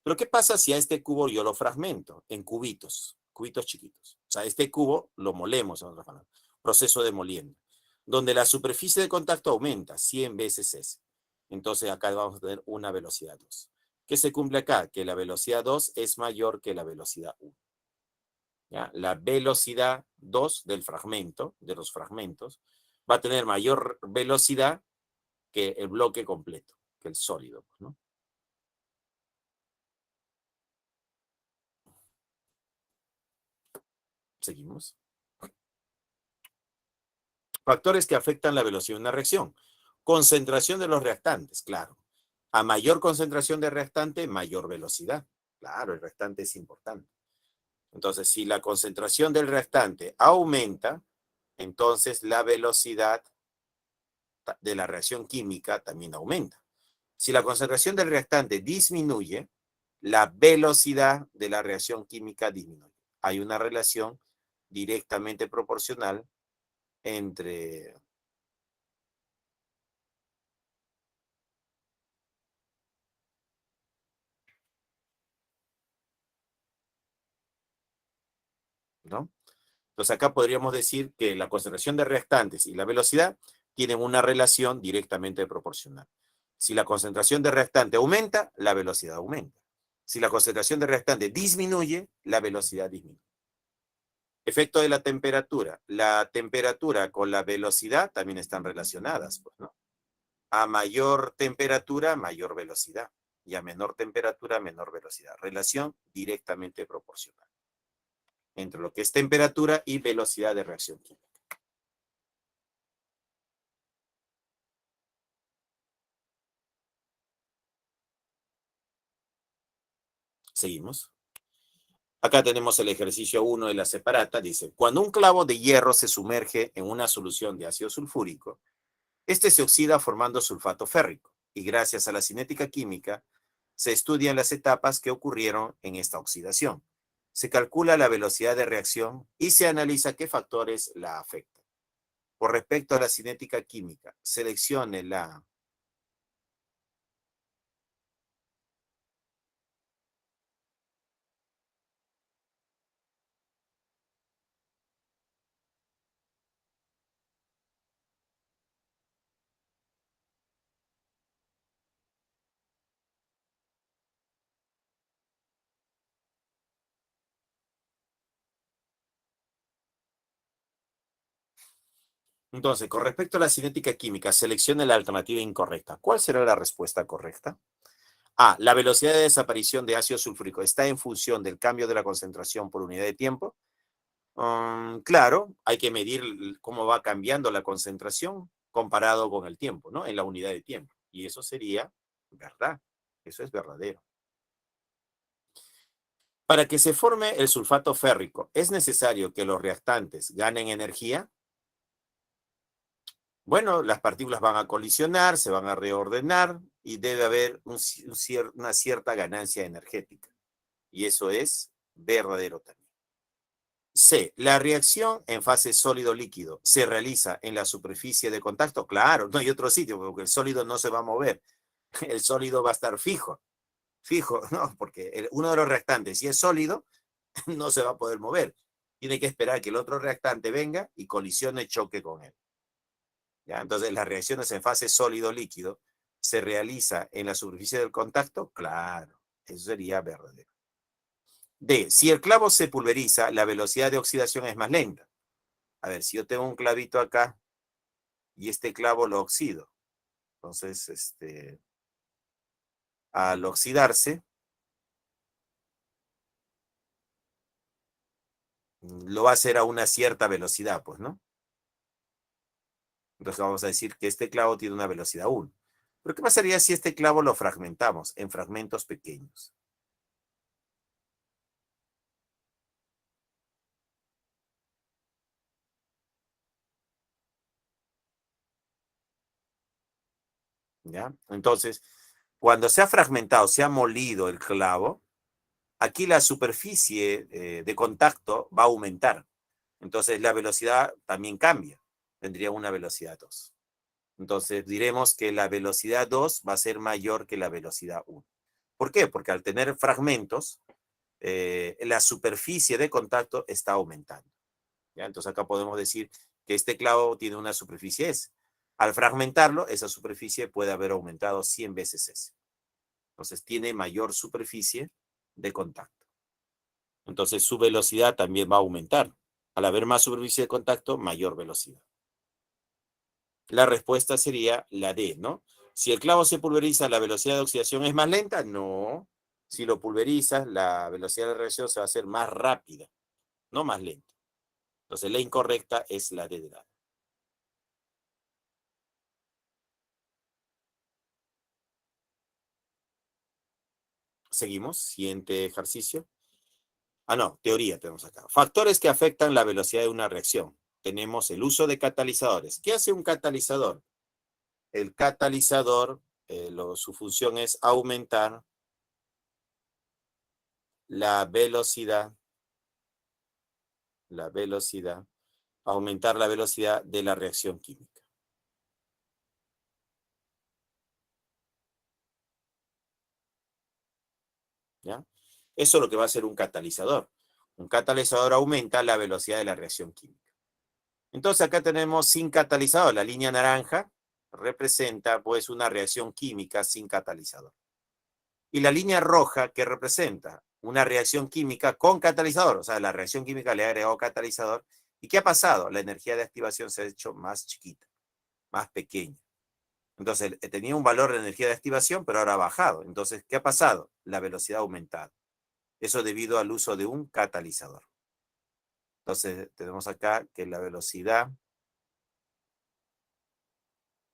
Pero ¿qué pasa si a este cubo yo lo fragmento en cubitos, cubitos chiquitos? O sea, este cubo lo molemos, en otras palabras, proceso de molienda, donde la superficie de contacto aumenta 100 veces S. Entonces acá vamos a tener una velocidad 2. ¿Qué se cumple acá? Que la velocidad 2 es mayor que la velocidad 1. ¿Ya? La velocidad 2 del fragmento, de los fragmentos, va a tener mayor velocidad que el bloque completo, que el sólido, ¿no? Seguimos. Factores que afectan la velocidad de una reacción. Concentración de los reactantes, claro. A mayor concentración de reactante, mayor velocidad. Claro, el reactante es importante. Entonces, si la concentración del reactante aumenta, entonces la velocidad de la reacción química también aumenta. Si la concentración del reactante disminuye, la velocidad de la reacción química disminuye. Hay una relación directamente proporcional entre... ¿no? Entonces acá podríamos decir que la concentración de reactantes y la velocidad tienen una relación directamente proporcional. Si la concentración de reactante aumenta, la velocidad aumenta. Si la concentración de reactante disminuye, la velocidad disminuye. Efecto de la temperatura. La temperatura con la velocidad también están relacionadas, pues, ¿no? A mayor temperatura, mayor velocidad. Y a menor temperatura, menor velocidad. Relación directamente proporcional entre lo que es temperatura y velocidad de reacción química. Seguimos. Acá tenemos el ejercicio 1 de la separata. Dice, cuando un clavo de hierro se sumerge en una solución de ácido sulfúrico, este se oxida formando sulfato férrico. Y gracias a la cinética química, se estudian las etapas que ocurrieron en esta oxidación. Se calcula la velocidad de reacción y se analiza qué factores la afectan. Por respecto a la cinética química, seleccione la... Entonces, con respecto a la cinética química, seleccione la alternativa incorrecta. ¿Cuál será la respuesta correcta? A. La velocidad de desaparición de ácido sulfúrico está en función del cambio de la concentración por unidad de tiempo. Claro, hay que medir cómo va cambiando la concentración comparado con el tiempo, ¿no? En la unidad de tiempo. Y eso sería verdad. Eso es verdadero. Para que se forme el sulfato férrico, ¿es necesario que los reactantes ganen energía? Bueno, las partículas van a colisionar, se van a reordenar y debe haber una cierta ganancia energética. Y eso es verdadero también. C. La reacción en fase sólido-líquido se realiza en la superficie de contacto. Claro, no hay otro sitio porque el sólido no se va a mover. El sólido va a estar fijo, ¿no? Porque uno de los reactantes, si es sólido, no se va a poder mover. Tiene que esperar que el otro reactante venga y colisione, choque con él. ¿Ya? Entonces, las reacciones en fase sólido-líquido se realiza en la superficie del contacto. Claro, eso sería verdadero. D. Si el clavo se pulveriza, la velocidad de oxidación es más lenta. A ver, si yo tengo un clavito acá y este clavo lo oxido, entonces, al oxidarse, lo va a hacer a una cierta velocidad, pues, ¿no? Entonces vamos a decir que este clavo tiene una velocidad 1. Pero ¿qué pasaría si este clavo lo fragmentamos en fragmentos pequeños? ¿Ya? Entonces, cuando se ha fragmentado, se ha molido el clavo, aquí la superficie de contacto va a aumentar. Entonces la velocidad también cambia. Tendría una velocidad 2. Entonces diremos que la velocidad 2 va a ser mayor que la velocidad 1. ¿Por qué? Porque al tener fragmentos, la superficie de contacto está aumentando. ¿Ya? Entonces acá podemos decir que este clavo tiene una superficie S. Al fragmentarlo, esa superficie puede haber aumentado 100 veces S. Entonces tiene mayor superficie de contacto. Entonces su velocidad también va a aumentar. Al haber más superficie de contacto, mayor velocidad. La respuesta sería la D, ¿no? Si el clavo se pulveriza, ¿la velocidad de oxidación es más lenta? No. Si lo pulverizas, la velocidad de reacción se va a hacer más rápida, no más lenta. Entonces la incorrecta es la D de dado. Seguimos. Siguiente ejercicio. Ah, no, teoría tenemos acá. Factores que afectan la velocidad de una reacción. Tenemos el uso de catalizadores. ¿Qué hace un catalizador? El catalizador, su función es aumentar la velocidad, aumentar la velocidad de la reacción química. ¿Ya? Eso es lo que va a hacer un catalizador. Un catalizador aumenta la velocidad de la reacción química. Entonces acá tenemos sin catalizador. La línea naranja representa pues una reacción química sin catalizador. Y la línea roja que representa una reacción química con catalizador. O sea, la reacción química le ha agregado catalizador. ¿Y qué ha pasado? La energía de activación se ha hecho más chiquita, más pequeña. Entonces, tenía un valor de energía de activación, pero ahora ha bajado. Entonces, ¿qué ha pasado? La velocidad ha aumentado. Eso debido al uso de un catalizador. Entonces, tenemos acá que la velocidad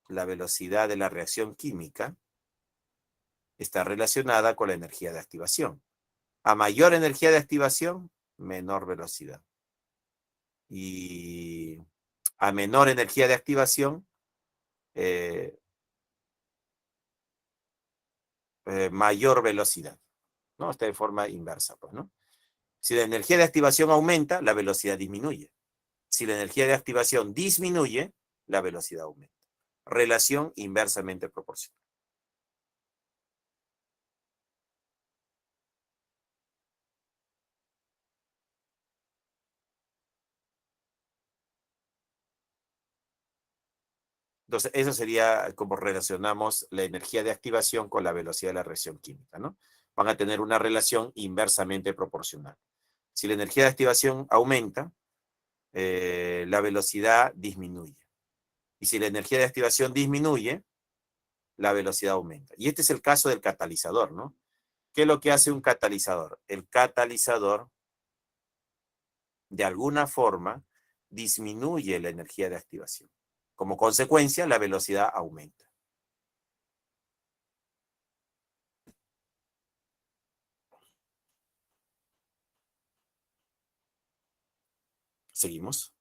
de la reacción química está relacionada con la energía de activación. A mayor energía de activación, menor velocidad. Y a menor energía de activación, mayor velocidad, ¿no? Está de forma inversa, pues, ¿no? Si la energía de activación aumenta, la velocidad disminuye. Si la energía de activación disminuye, la velocidad aumenta. Relación inversamente proporcional. Entonces, eso sería como relacionamos la energía de activación con la velocidad de la reacción química, ¿no? Van a tener una relación inversamente proporcional. Si la energía de activación aumenta, la velocidad disminuye. Y si la energía de activación disminuye, la velocidad aumenta. Y este es el caso del catalizador, ¿no? ¿Qué es lo que hace un catalizador? El catalizador, de alguna forma, disminuye la energía de activación. Como consecuencia, la velocidad aumenta. Seguimos.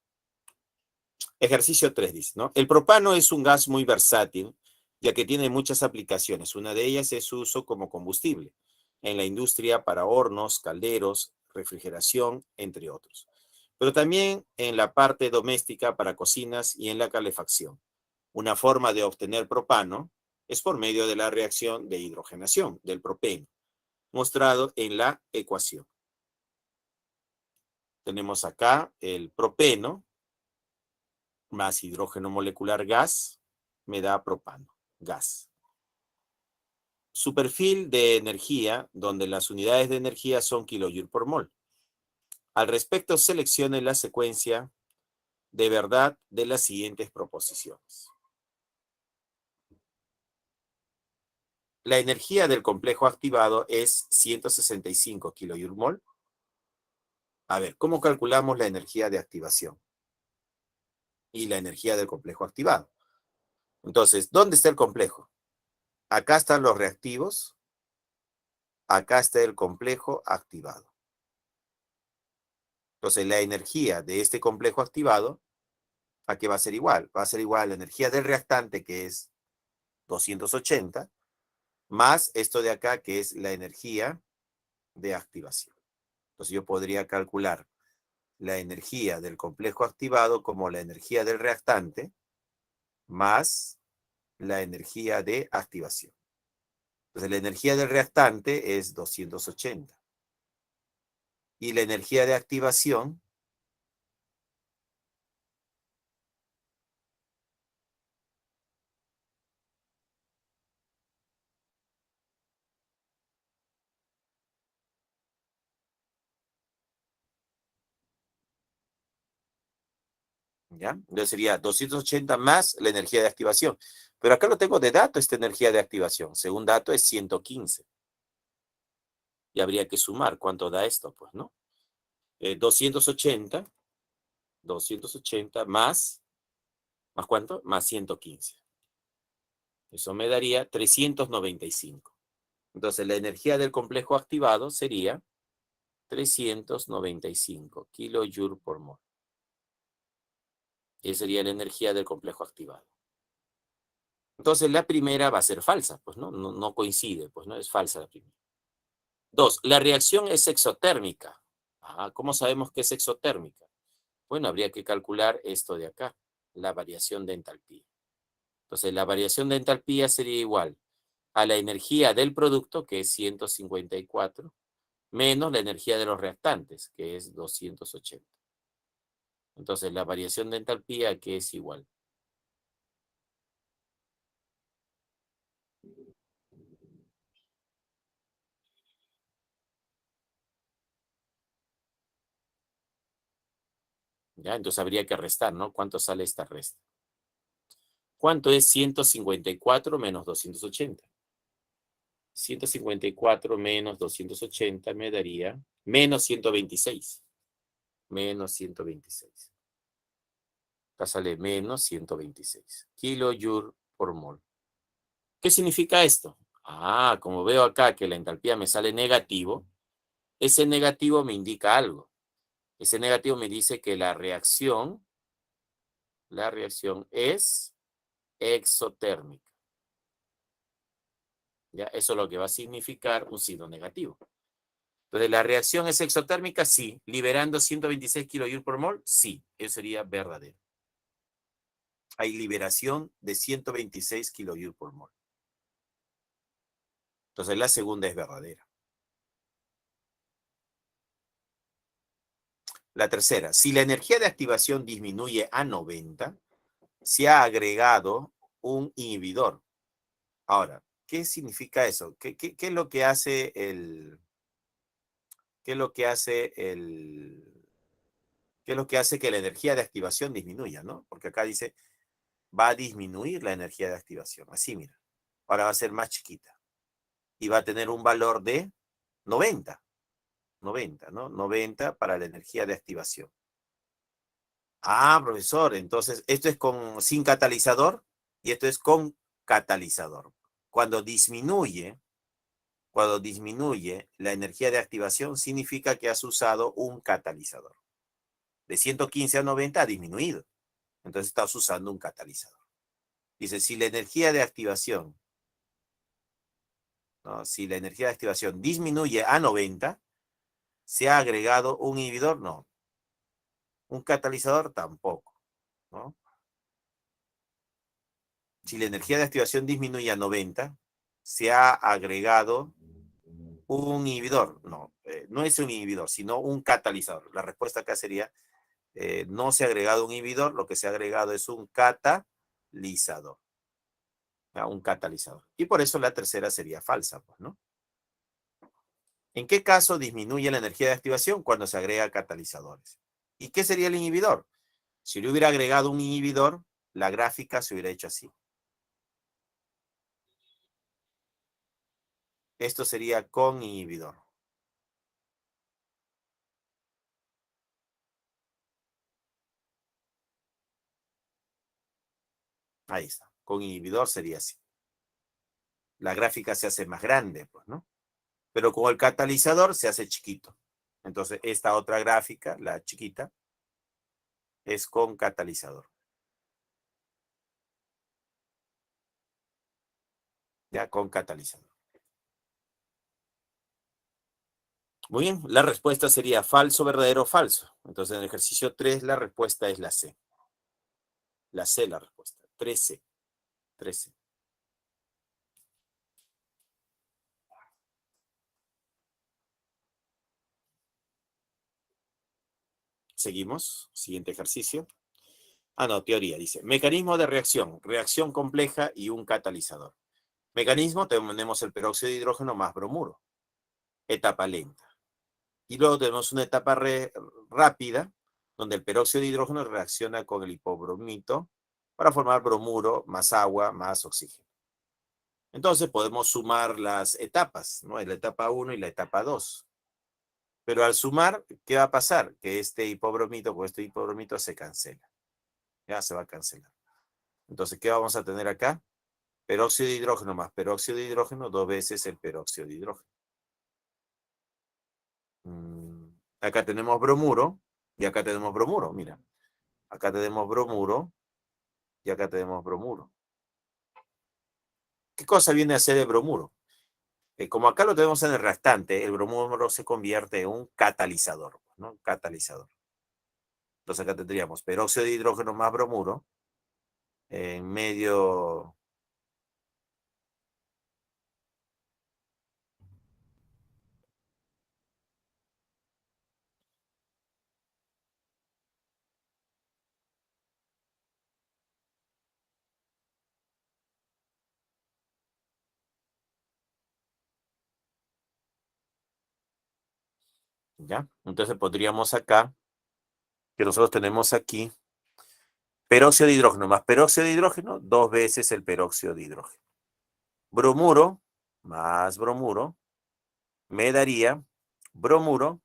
Ejercicio 3 dice, ¿no? El propano es un gas muy versátil, ya que tiene muchas aplicaciones. Una de ellas es su uso como combustible en la industria para hornos, calderos, refrigeración, entre otros. Pero también en la parte doméstica para cocinas y en la calefacción. Una forma de obtener propano es por medio de la reacción de hidrogenación del propeno, mostrado en la ecuación. Tenemos acá el propeno más hidrógeno molecular gas me da propano, gas. Su perfil de energía, donde las unidades de energía son kilojoule por mol. Al respecto, seleccione la secuencia de verdad de las siguientes proposiciones. la energía del complejo activado es 165 kJ/mol. A ver, ¿cómo calculamos la energía de activación y la energía del complejo activado? Entonces, ¿dónde está el complejo? Acá están los reactivos, acá está el complejo activado. Entonces, la energía de este complejo activado, ¿a qué va a ser igual? Va a ser igual a la energía del reactante, que es 280, más esto de acá, que es la energía de activación. Entonces, yo podría calcular la energía del complejo activado como la energía del reactante más la energía de activación. Entonces, la energía del reactante es 280. Y la energía de activación ¿ya? Entonces sería 280 más la energía de activación. Pero acá lo tengo de dato, esta energía de activación. Según dato es 115. Y habría que sumar cuánto da esto, pues, ¿no? 280 más, ¿más cuánto? Más 115. Eso me daría 395. Entonces la energía del complejo activado sería 395 kJ/mol. Esa sería la energía del complejo activado. Entonces la primera va a ser falsa, pues no coincide, pues no es falsa la primera. 2, la reacción es exotérmica. ¿Cómo sabemos que es exotérmica? Bueno, habría que calcular esto de acá, la variación de entalpía. Entonces la variación de entalpía sería igual a la energía del producto, que es 154, menos la energía de los reactantes, que es 280. Entonces la variación de entalpía, que es igual. ¿Ya? Entonces habría que restar, ¿no? ¿Cuánto sale esta resta? ¿Cuánto es 154 menos 280? 154 menos 280 me daría menos 126. Menos 126. Acá sale menos 126 kJ/mol. ¿Qué significa esto? Como veo acá que la entalpía me sale negativo, ese negativo me indica algo. Ese negativo me dice que la reacción es exotérmica. ¿Ya? Eso es lo que va a significar un signo negativo. Entonces, ¿la reacción es exotérmica? Sí. ¿Liberando 126 kJ/mol? Sí. Eso sería verdadero. Hay liberación de 126 kJ/mol. Entonces, la segunda es verdadera. La tercera, si la energía de activación disminuye a 90, se ha agregado un inhibidor. Ahora, ¿qué significa eso? ¿Qué es lo que hace qué es lo que hace qué es lo que hace que la energía de activación disminuya, ¿no? Porque acá dice, va a disminuir la energía de activación. Así, mira. Ahora va a ser más chiquita. Y va a tener un valor de 90. 90, ¿no? 90 para la energía de activación. Profesor, entonces esto es sin catalizador y esto es con catalizador. Cuando disminuye la energía de activación, significa que has usado un catalizador. De 115 a 90 ha disminuido. Entonces estás usando un catalizador. Dice, si la energía de activación, ¿no? Si la energía de activación disminuye a 90, ¿se ha agregado un inhibidor? No. Un catalizador tampoco, ¿no? Si la energía de activación disminuye a 90, ¿se ha agregado un inhibidor? No, no es un inhibidor, sino un catalizador. La respuesta acá sería, no se ha agregado un inhibidor, lo que se ha agregado es un catalizador. Un catalizador. Y por eso la tercera sería falsa, pues, ¿no? ¿En qué caso disminuye la energía de activación? Cuando se agrega catalizadores. ¿Y qué sería el inhibidor? Si le hubiera agregado un inhibidor, la gráfica se hubiera hecho así. Esto sería con inhibidor. Ahí está. Con inhibidor sería así. La gráfica se hace más grande, pues, ¿no? Pero con el catalizador se hace chiquito. Entonces, esta otra gráfica, la chiquita, es con catalizador. Ya, con catalizador. Muy bien, la respuesta sería falso, verdadero, falso. Entonces, en el ejercicio 3, la respuesta es la C. La C, la respuesta. 13. 13. Seguimos. Siguiente ejercicio. Ah, no, teoría, dice. Mecanismo de reacción. Reacción compleja y un catalizador. Mecanismo, tenemos el peróxido de hidrógeno más bromuro. Etapa lenta. Y luego tenemos una etapa rápida, donde el peróxido de hidrógeno reacciona con el hipobromito para formar bromuro más agua más oxígeno. Entonces podemos sumar las etapas, ¿no? La etapa 1 y la etapa 2. Pero al sumar, ¿qué va a pasar? Que este hipobromito con este hipobromito se cancela. Ya se va a cancelar. Entonces, ¿qué vamos a tener acá? Peróxido de hidrógeno más peróxido de hidrógeno, 2 veces el peróxido de hidrógeno. Acá tenemos bromuro y acá tenemos bromuro, mira. Acá tenemos bromuro y acá tenemos bromuro. ¿Qué cosa viene a ser el bromuro? Como acá lo tenemos en el reactante, el bromuro se convierte en un catalizador, ¿no? Catalizador. Entonces acá tendríamos peróxido de hidrógeno más bromuro en medio. ¿Ya? Entonces podríamos acá, que nosotros tenemos aquí, peróxido de hidrógeno más peróxido de hidrógeno, 2 veces el peróxido de hidrógeno. Bromuro más bromuro me daría bromuro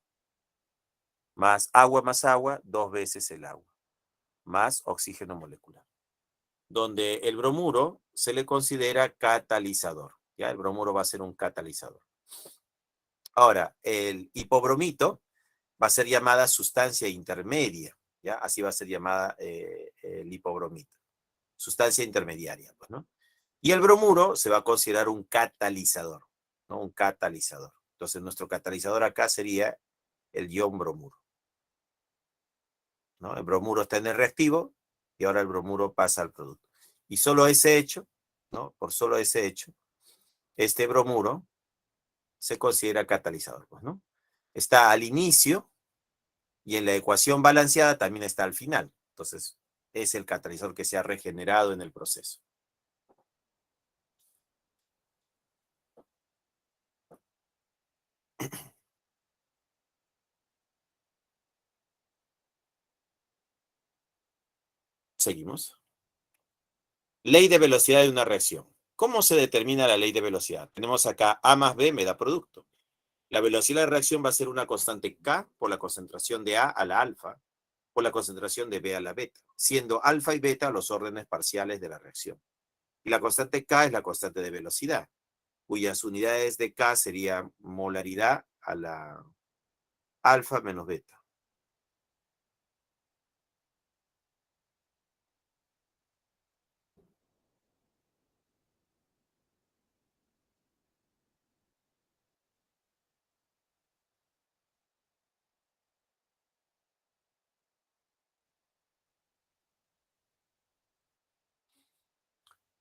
más agua, 2 veces el agua, más oxígeno molecular. Donde el bromuro se le considera catalizador. ¿Ya? El bromuro va a ser un catalizador. Ahora, el hipobromito va a ser llamada sustancia intermedia. ¿Ya? Así va a ser llamada el hipobromito. Sustancia intermediaria, pues, ¿no? Y el bromuro se va a considerar un catalizador, ¿no? Un catalizador. Entonces, nuestro catalizador acá sería el ion bromuro, ¿no? El bromuro está en el reactivo y ahora el bromuro pasa al producto. Y solo ese hecho, ¿no? Por solo ese hecho, este bromuro se considera catalizador, pues, ¿no? Está al inicio y en la ecuación balanceada también está al final. Entonces, es el catalizador que se ha regenerado en el proceso. Seguimos. Ley de velocidad de una reacción. ¿Cómo se determina la ley de velocidad? Tenemos acá A más B me da producto. La velocidad de la reacción va a ser una constante K por la concentración de A la alfa por la concentración de B a la beta, siendo alfa y beta los órdenes parciales de la reacción. Y la constante K es la constante de velocidad, cuyas unidades de K serían molaridad a la alfa menos beta.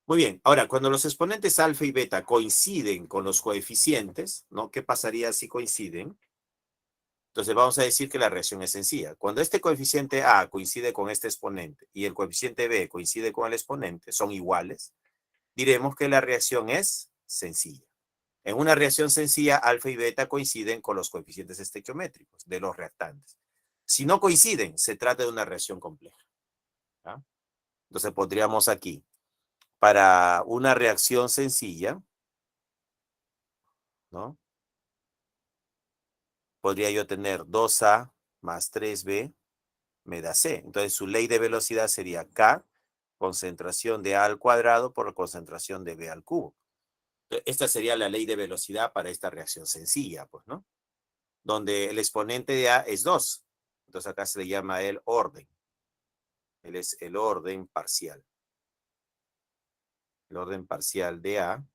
Muy bien, ahora, cuando los exponentes alfa y beta coinciden con los coeficientes, ¿no? ¿Qué pasaría si coinciden? Entonces vamos a decir que la reacción es sencilla. Cuando este coeficiente A coincide con este exponente y el coeficiente B coincide con el exponente, son iguales, diremos que la reacción es sencilla. En una reacción sencilla, alfa y beta coinciden con los coeficientes estequiométricos de los reactantes. Si no coinciden, se trata de una reacción compleja. ¿Ya? Entonces pondríamos aquí, para una reacción sencilla, ¿no? Podría yo tener 2A más 3B me da C. Entonces su ley de velocidad sería K, concentración de A al cuadrado por concentración de B al cubo. Esta sería la ley de velocidad para esta reacción sencilla, pues, ¿no? Donde el exponente de A es 2. Entonces acá se le llama el orden. Él es el orden parcial. El orden parcial de A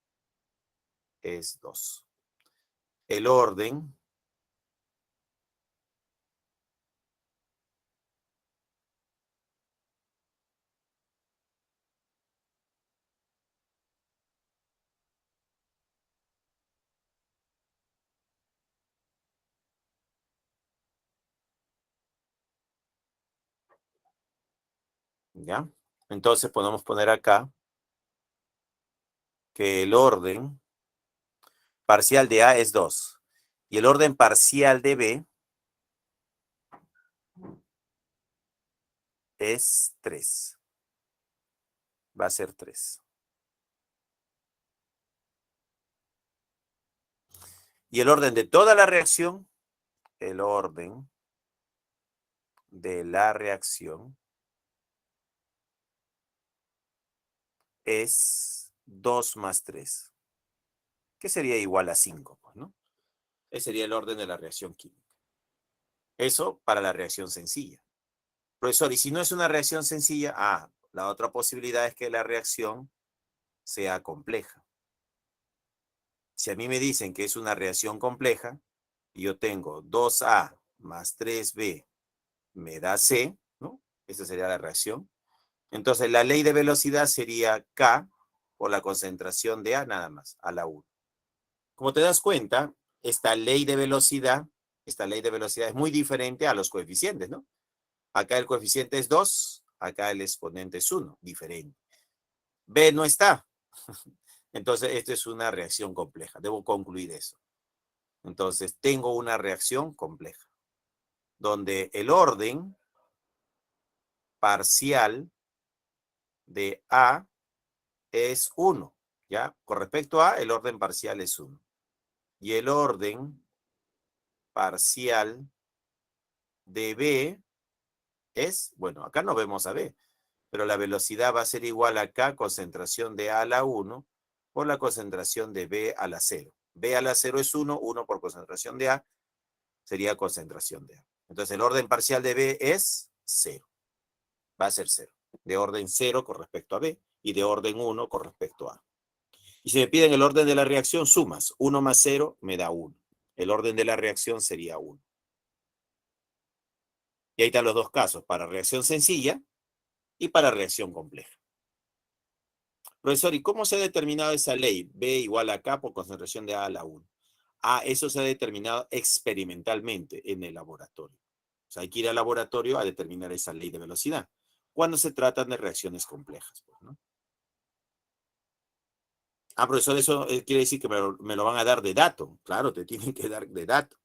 es 2. El orden ¿ya? Entonces podemos poner acá que el orden parcial de A es 2. Y el orden parcial de B es 3. Va a ser 3. Y el orden de toda la reacción, el orden de la reacción es 2 más 3, que sería igual a 5, pues, ¿no? Ese sería el orden de la reacción química. Eso para la reacción sencilla. Profesor, y si no es una reacción sencilla, la otra posibilidad es que la reacción sea compleja. Si a mí me dicen que es una reacción compleja, y yo tengo 2A más 3B me da C, ¿no? Esa sería la reacción. Entonces, la ley de velocidad sería K por la concentración de A nada más, a la 1. Como te das cuenta, esta ley de velocidad es muy diferente a los coeficientes, ¿no? Acá el coeficiente es 2, acá el exponente es 1, diferente. B no está. Entonces, esto es una reacción compleja. Debo concluir eso. Entonces, tengo una reacción compleja, donde el orden parcial de A es 1, ¿ya? Con respecto a A, el orden parcial es 1. Y el orden parcial de B es, bueno, acá no vemos a B, pero la velocidad va a ser igual a K, concentración de A a la 1, por la concentración de B a la 0. B a la 0 es 1, 1 por concentración de A, sería concentración de A. Entonces el orden parcial de B es 0. Va a ser 0. De orden 0 con respecto a B y de orden 1 con respecto a A. Y si me piden el orden de la reacción, sumas. 1 más 0 me da 1. El orden de la reacción sería 1. Y ahí están los dos casos, para reacción sencilla y para reacción compleja. Profesor, ¿y cómo se ha determinado esa ley? B igual a K por concentración de A a la 1. Eso se ha determinado experimentalmente en el laboratorio. O sea, hay que ir al laboratorio a determinar esa ley de velocidad. Cuando se tratan de reacciones complejas, pues, ¿no? Profesor, eso quiere decir que me lo van a dar de dato. Claro, te tienen que dar de dato.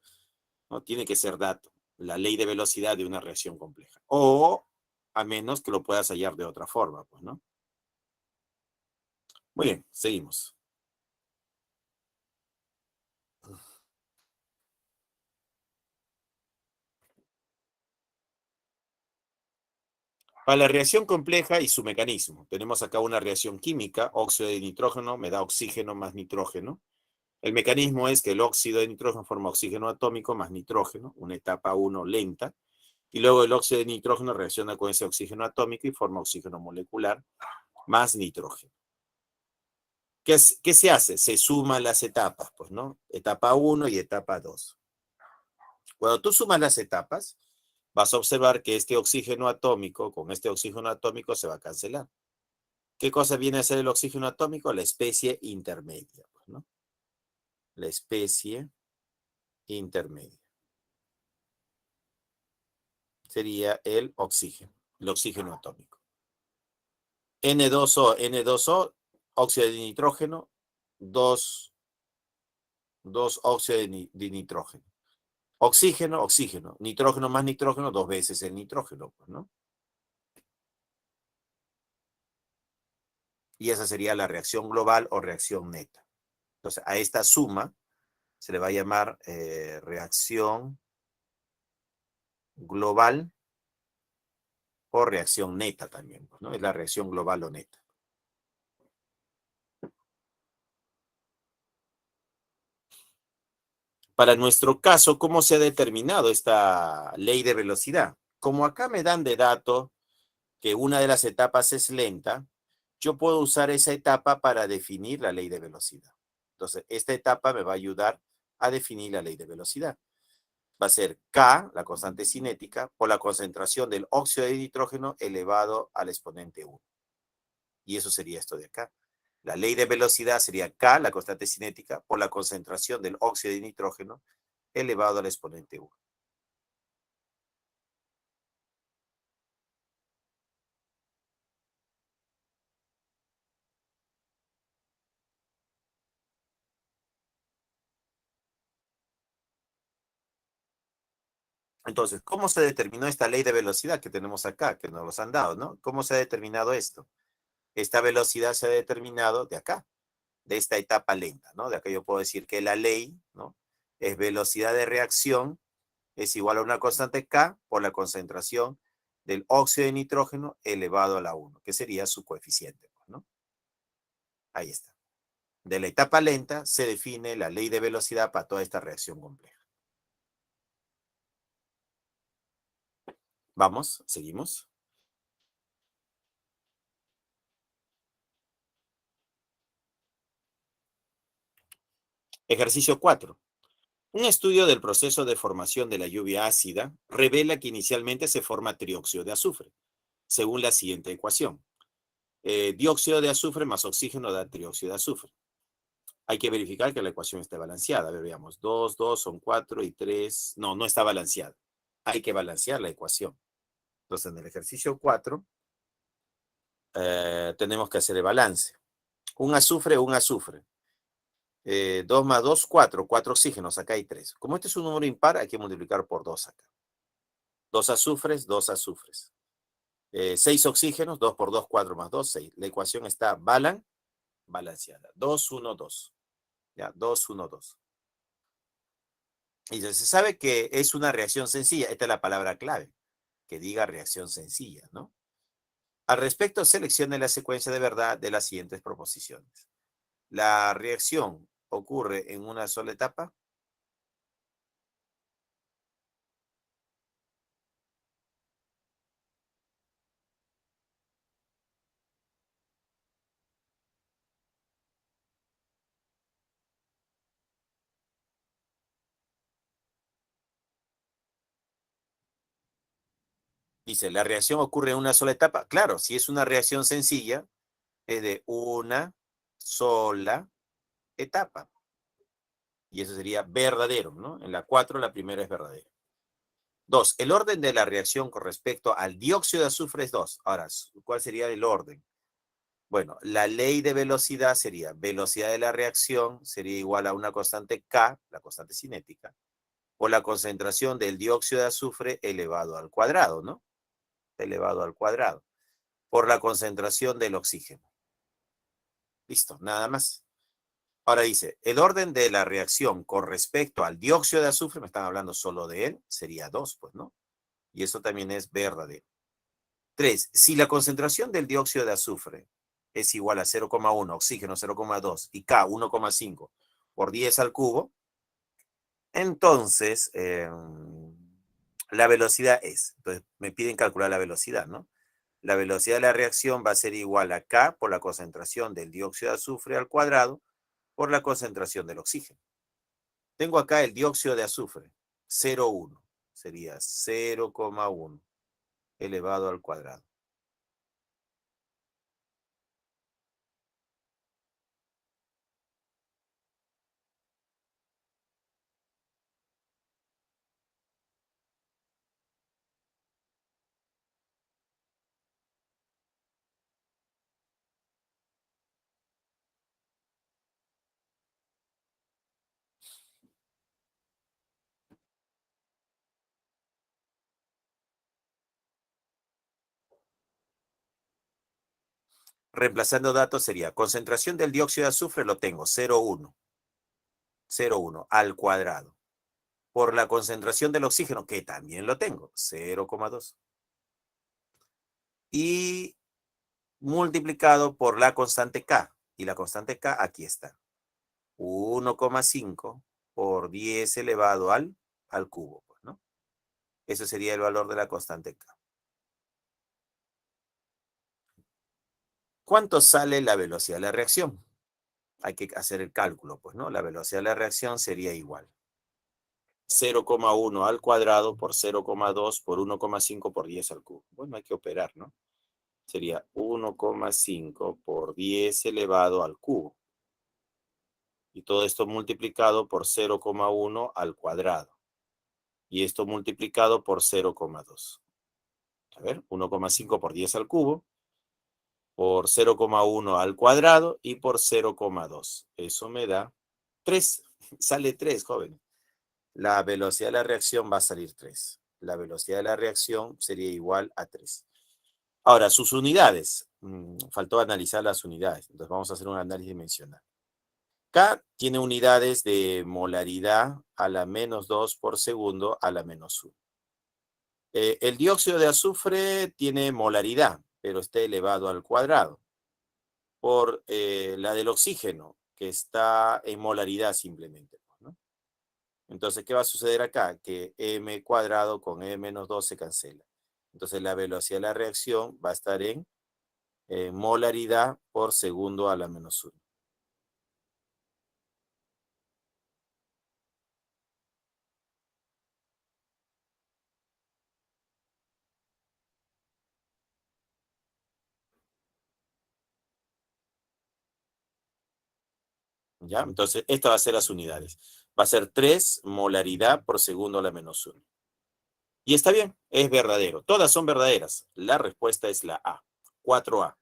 No tiene que ser dato. La ley de velocidad de una reacción compleja. O a menos que lo puedas hallar de otra forma, pues, ¿no? Muy bien, seguimos. Para la reacción compleja y su mecanismo. Tenemos acá una reacción química, óxido de nitrógeno me da oxígeno más nitrógeno. El mecanismo es que el óxido de nitrógeno forma oxígeno atómico más nitrógeno, una etapa 1 lenta, y luego el óxido de nitrógeno reacciona con ese oxígeno atómico y forma oxígeno molecular más nitrógeno. ¿Qué se hace? Se suman las etapas, pues, ¿no? Etapa 1 y etapa 2. Cuando tú sumas las etapas, vas a observar que este oxígeno atómico, con este oxígeno atómico se va a cancelar. ¿Qué cosa viene a ser el oxígeno atómico? La especie intermedia, pues, ¿no? La especie intermedia. Sería el oxígeno atómico. N2O, óxido de nitrógeno, 2 óxido de nitrógeno. Oxígeno, nitrógeno más nitrógeno, 2 veces el nitrógeno, pues, ¿no? Y esa sería la reacción global o reacción neta. Entonces, a esta suma se le va a llamar reacción global o reacción neta también, ¿no? Es la reacción global o neta. Para nuestro caso, ¿cómo se ha determinado esta ley de velocidad? Como acá me dan de dato que una de las etapas es lenta, yo puedo usar esa etapa para definir la ley de velocidad. Entonces, esta etapa me va a ayudar a definir la ley de velocidad. Va a ser K, la constante cinética, por la concentración del óxido de nitrógeno elevado al exponente 1. Y eso sería esto de acá. La ley de velocidad sería K, la constante cinética, por la concentración del óxido de nitrógeno elevado al exponente 1. Entonces, ¿cómo se determinó esta ley de velocidad que tenemos acá, que nos los han dado, ¿no? ¿Cómo se ha determinado esto? Esta velocidad se ha determinado de acá, de esta etapa lenta, ¿no? De acá yo puedo decir que la ley, ¿no? Es velocidad de reacción es igual a una constante K por la concentración del óxido de nitrógeno elevado a la 1, que sería su coeficiente, ¿no? Ahí está. De la etapa lenta se define la ley de velocidad para toda esta reacción compleja. Vamos, seguimos. Ejercicio 4. Un estudio del proceso de formación de la lluvia ácida revela que inicialmente se forma trióxido de azufre, según la siguiente ecuación. Dióxido de azufre más oxígeno da trióxido de azufre. Hay que verificar que la ecuación esté balanceada. A ver, veamos. 2, 2 son 4 y 3. No, no está balanceada. Hay que balancear la ecuación. Entonces, en el ejercicio 4, tenemos que hacer el balance. Un azufre. 2 más 2, 4. 4 oxígenos. Acá hay 3. Como este es un número impar, hay que multiplicar por 2 acá. 2 azufres, 2 azufres. 6 oxígenos, 2 por 2, 4 más 2, 6. La ecuación está balanceada. 2, 1, 2. Ya, 2, 1, 2. Y se sabe que es una reacción sencilla. Esta es la palabra clave, que diga reacción sencilla, ¿no? Al respecto, seleccione la secuencia de verdad de las siguientes proposiciones. La reacción ocurre en una sola etapa. Dice, la reacción ocurre en una sola etapa. Claro, si es una reacción sencilla, es de una sola etapa. Y eso sería verdadero, ¿no? En la 4, la primera es verdadera. 2. El orden de la reacción con respecto al dióxido de azufre es 2. Ahora, ¿cuál sería el orden? Bueno, la ley de velocidad sería velocidad de la reacción sería igual a una constante K, la constante cinética, por la concentración del dióxido de azufre elevado al cuadrado, ¿no? Elevado al cuadrado, por la concentración del oxígeno. Listo, nada más. Ahora dice, el orden de la reacción con respecto al dióxido de azufre, me están hablando solo de él, sería 2, pues, ¿no? Y eso también es verdadero. 3. Si la concentración del dióxido de azufre es igual a 0,1, oxígeno 0,2 y K 1,5 por 10 al cubo, entonces la velocidad es, entonces me piden calcular la velocidad, ¿no? La velocidad de la reacción va a ser igual a K por la concentración del dióxido de azufre al cuadrado por la concentración del oxígeno. Tengo acá el dióxido de azufre, 0,1, sería 0,1 elevado al cuadrado. Reemplazando datos sería concentración del dióxido de azufre, lo tengo, 0,1. 0,1 al cuadrado, por la concentración del oxígeno, que también lo tengo, 0,2. Y multiplicado por la constante K. Y la constante K aquí está. 1,5 por 10 elevado al cubo, pues, ¿no? Ese sería el valor de la constante K. ¿Cuánto sale la velocidad de la reacción? Hay que hacer el cálculo, pues, ¿no? La velocidad de la reacción sería igual. 0,1 al cuadrado por 0,2 por 1,5 por 10 al cubo. Bueno, hay que operar, ¿no? Sería 1,5 por 10 elevado al cubo. Y todo esto multiplicado por 0,1 al cuadrado. Y esto multiplicado por 0,2. A ver, 1,5 por 10 al cubo, por 0,1 al cuadrado y por 0,2. Eso me da 3. Sale 3, joven. La velocidad de la reacción va a salir 3. La velocidad de la reacción sería igual a 3. Ahora, sus unidades. Faltó analizar las unidades. Entonces vamos a hacer un análisis dimensional. K tiene unidades de molaridad a la menos 2 por segundo a la menos 1. El dióxido de azufre tiene molaridad, pero está elevado al cuadrado, por la del oxígeno, que está en molaridad simplemente, ¿no? Entonces, ¿qué va a suceder acá? Que m cuadrado con m menos 2 se cancela. Entonces, la velocidad de la reacción va a estar en molaridad por segundo a la menos 1. ¿Ya? Entonces, esta va a ser las unidades. Va a ser 3 molaridad por segundo a la menos 1. Y está bien, es verdadero. Todas son verdaderas. La respuesta es la A. 4A.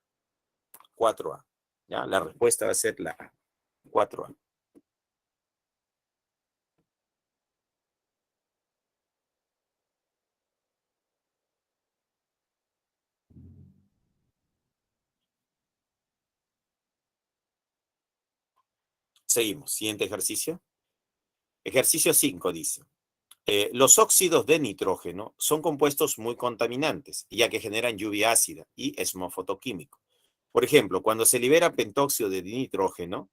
4A. ¿Ya? La respuesta va a ser la A. 4A. Seguimos. Siguiente ejercicio. Ejercicio 5 dice. Los óxidos de nitrógeno son compuestos muy contaminantes, ya que generan lluvia ácida y smog fotoquímico. Por ejemplo, cuando se libera pentóxido de nitrógeno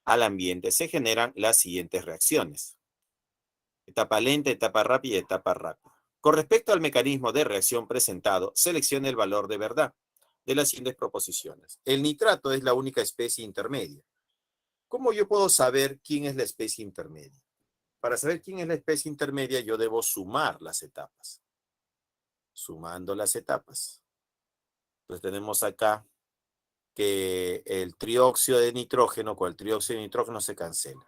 al ambiente, se generan las siguientes reacciones. Etapa lenta, etapa rápida y etapa rápida. Con respecto al mecanismo de reacción presentado, seleccione el valor de verdad de las siguientes proposiciones. El nitrato es la única especie intermedia. ¿Cómo yo puedo saber quién es la especie intermedia? Para saber quién es la especie intermedia, yo debo sumar las etapas. Sumando las etapas. Entonces tenemos acá que el trióxido de nitrógeno con el trióxido de nitrógeno se cancela.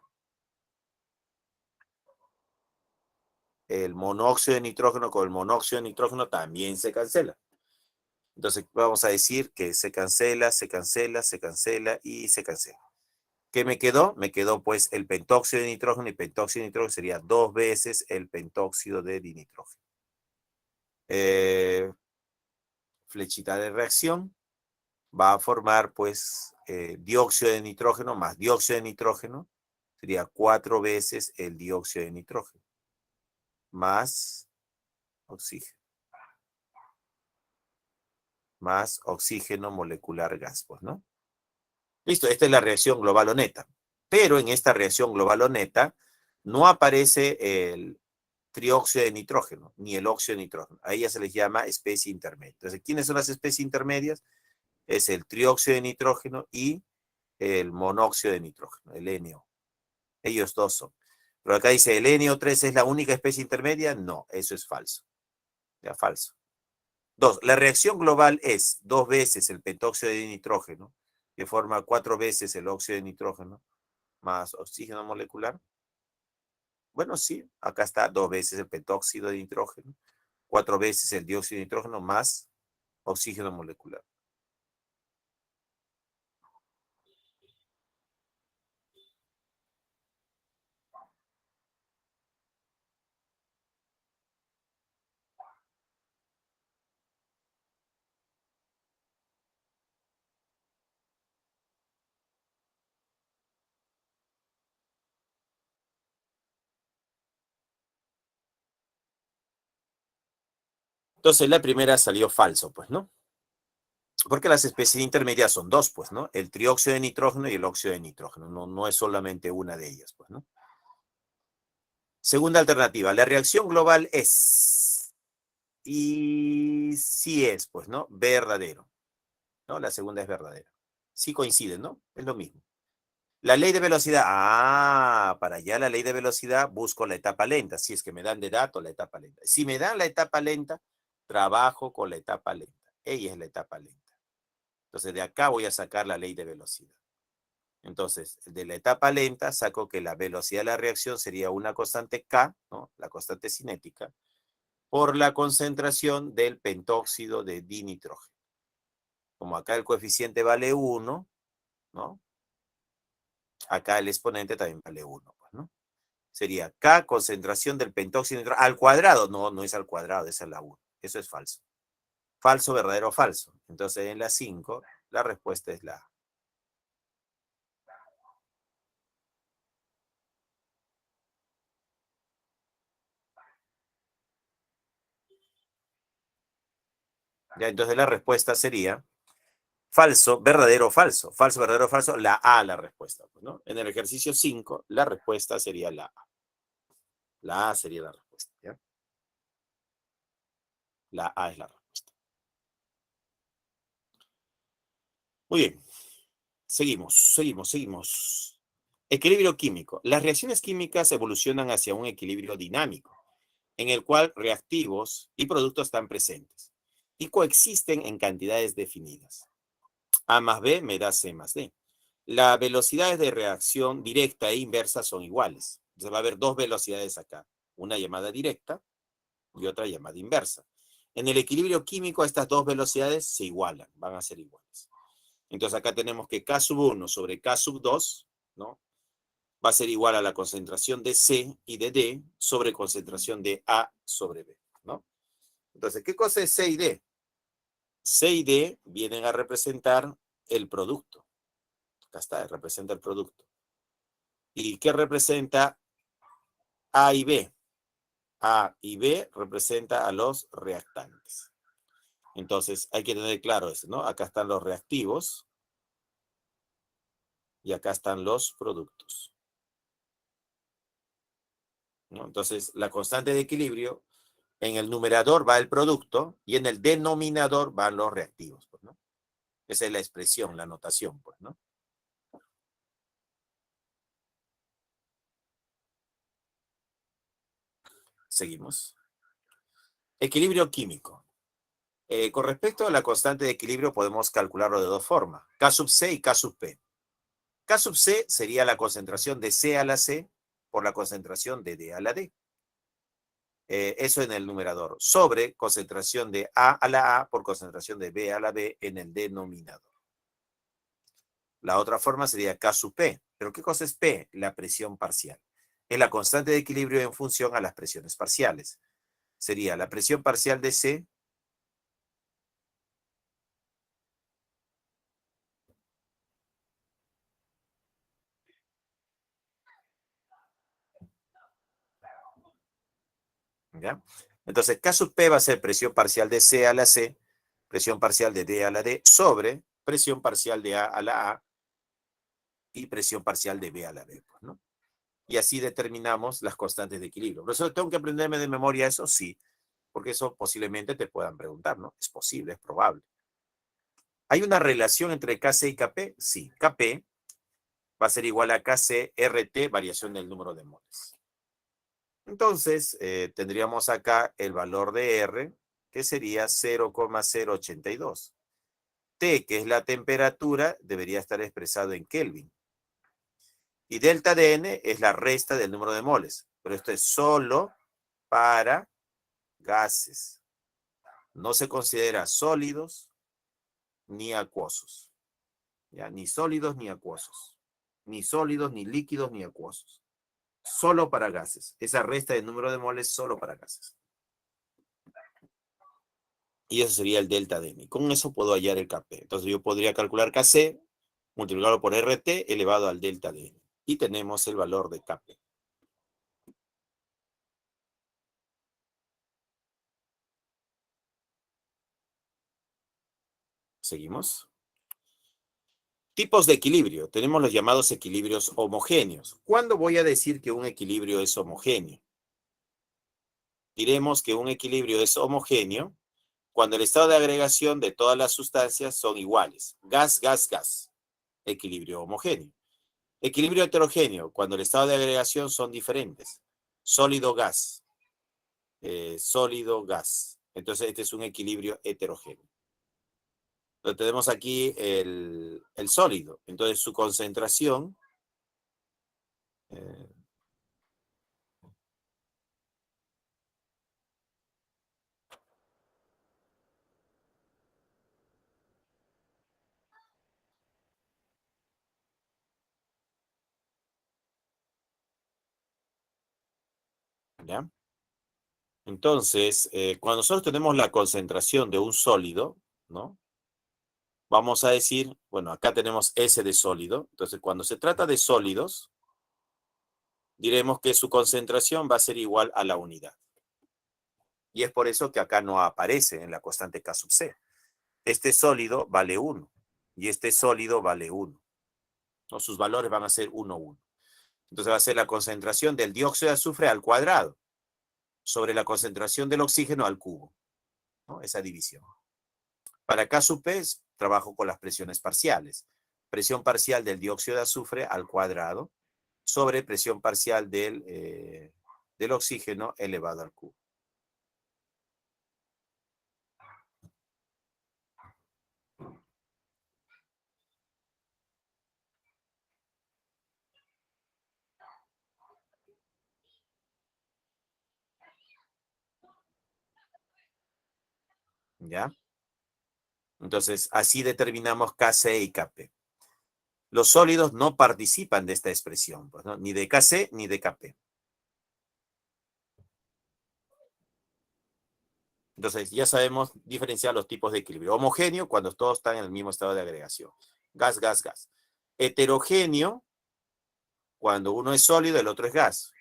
El monóxido de nitrógeno con el monóxido de nitrógeno también se cancela. Entonces vamos a decir que se cancela, se cancela, se cancela y se cancela. ¿Qué me quedó? Me quedó pues el pentóxido de nitrógeno, y pentóxido de nitrógeno sería 2 veces el pentóxido de dinitrógeno. Flechita de reacción va a formar pues dióxido de nitrógeno más dióxido de nitrógeno, sería 4 veces el dióxido de nitrógeno, más oxígeno, más oxígeno molecular gas, pues, ¿no? Listo, esta es la reacción global o neta. Pero en esta reacción global o neta no aparece el trióxido de nitrógeno, ni el óxido de nitrógeno. A ellas se les llama especie intermedia. Entonces, ¿quiénes son las especies intermedias? Es el trióxido de nitrógeno y el monóxido de nitrógeno, el NO. Ellos dos son. Pero acá dice, ¿el NO3 es la única especie intermedia? No, eso es falso. Ya, falso. 2. La reacción global es 2 veces el pentóxido de nitrógeno, que forma 4 veces el óxido de nitrógeno, más oxígeno molecular. Bueno, sí, acá está 2 veces el pentóxido de nitrógeno, 4 veces el dióxido de nitrógeno, más oxígeno molecular. Entonces la primera salió falso, pues, ¿no? Porque las especies intermedias son dos, pues, ¿no? El trióxido de nitrógeno y el óxido de nitrógeno. No es solamente una de ellas, pues, ¿no? Segunda alternativa, la reacción global es. Y sí es, pues, ¿no? Verdadero, ¿no? La segunda es verdadera. Sí coinciden, ¿no? Es lo mismo. La ley de velocidad. Para allá la ley de velocidad busco la etapa lenta. Si es que me dan de dato la etapa lenta. Si me dan la etapa lenta, trabajo con la etapa lenta. Ella es la etapa lenta. Entonces de acá voy a sacar la ley de velocidad. Entonces, de la etapa lenta saco que la velocidad de la reacción sería una constante K, ¿no? La constante cinética, por la concentración del pentóxido de dinitrógeno. Como acá el coeficiente vale 1, ¿no? Acá el exponente también vale 1, pues, ¿no? Sería K, concentración del pentóxido de nitrógeno, al cuadrado. No es al cuadrado, esa es la 1. Eso es falso. Falso, verdadero, falso. Entonces, en la 5, la respuesta es la A. Ya, entonces la respuesta sería falso, verdadero, falso. Falso, verdadero, falso. La A, la respuesta, pues, ¿no? En el ejercicio 5, la respuesta sería la A. La A sería la respuesta, ¿ya? La A es la respuesta. Muy bien. Seguimos. Equilibrio químico. Las reacciones químicas evolucionan hacia un equilibrio dinámico, en el cual reactivos y productos están presentes y coexisten en cantidades definidas. A más B me da C más D. Las velocidades de reacción directa e inversa son iguales. Entonces va a haber dos velocidades acá, una llamada directa y otra llamada inversa. En el equilibrio químico estas dos velocidades se igualan, van a ser iguales. Entonces acá tenemos que K sub 1 sobre K sub 2, ¿no? Va a ser igual a la concentración de C y de D sobre concentración de A sobre B, ¿no? Entonces, ¿qué cosa es C y D? C y D vienen a representar el producto. Acá está, representa el producto. ¿Y qué representa A y B? A y B representa a los reactantes. Entonces, hay que tener claro eso, ¿no? Acá están los reactivos y acá están los productos, ¿no? Entonces, la constante de equilibrio, en el numerador va el producto y en el denominador van los reactivos, pues, ¿no? Esa es la expresión, la notación, pues, ¿no? Seguimos. Equilibrio químico. Con respecto a la constante de equilibrio podemos calcularlo de dos formas, K sub C y K sub P. K sub C sería la concentración de C a la C por la concentración de D a la D. Eso en el numerador, sobre concentración de A a la A por concentración de B a la B en el denominador. La otra forma sería K sub P. ¿Pero qué cosa es P? La presión parcial. Es la constante de equilibrio en función a las presiones parciales. Sería la presión parcial de C ¿ya? Entonces, K sub P va a ser presión parcial de C a la C, presión parcial de D a la D, sobre presión parcial de A la A y presión parcial de B a la B, pues, ¿no? Y así determinamos las constantes de equilibrio. ¿Por eso tengo que aprenderme de memoria eso? Sí, porque eso posiblemente te puedan preguntar, ¿no? Es posible, es probable. ¿Hay una relación entre Kc y Kp? Sí, Kp va a ser igual a Kc RT, variación del número de moles. Entonces, tendríamos acá el valor de R, que sería 0,082. T, que es la temperatura, debería estar expresado en Kelvin. Y delta de N es la resta del número de moles. Pero esto es solo para gases. No se considera sólidos ni acuosos. ¿Ya? Ni sólidos ni acuosos. Ni sólidos, ni líquidos, ni acuosos. Solo para gases. Esa resta del número de moles solo para gases. Y eso sería el delta de N. Con eso puedo hallar el Kp. Entonces yo podría calcular Kc, multiplicarlo por RT elevado al delta de N. Y tenemos el valor de Kp. Seguimos. Tipos de equilibrio. Tenemos los llamados equilibrios homogéneos. ¿Cuándo voy a decir que un equilibrio es homogéneo? Diremos que un equilibrio es homogéneo cuando el estado de agregación de todas las sustancias son iguales. Gas, gas, gas. Equilibrio homogéneo. Equilibrio heterogéneo, cuando el estado de agregación son diferentes. Sólido, gas. Sólido, gas. Entonces, este es un equilibrio heterogéneo. Lo tenemos aquí el sólido. Entonces, su concentración ¿ya? Entonces, cuando nosotros tenemos la concentración de un sólido, ¿no? Vamos a decir, bueno, acá tenemos S de sólido. Entonces, cuando se trata de sólidos, diremos que su concentración va a ser igual a la unidad. Y es por eso que acá no aparece en la constante K sub C. Este sólido vale 1 y este sólido vale 1. ¿No? Sus valores van a ser 1, 1. Entonces va a ser la concentración del dióxido de azufre al cuadrado sobre la concentración del oxígeno al cubo, ¿no? Esa división. Para K sub P trabajo con las presiones parciales. Presión parcial del dióxido de azufre al cuadrado sobre presión parcial del oxígeno elevado al cubo. ¿Ya? Entonces, así determinamos Kc y Kp. Los sólidos no participan de esta expresión, pues, ¿no? Ni de Kc ni de Kp. Entonces, ya sabemos diferenciar los tipos de equilibrio. Homogéneo, cuando todos están en el mismo estado de agregación. Gas, gas, gas. Heterogéneo, cuando uno es sólido, el otro es gas.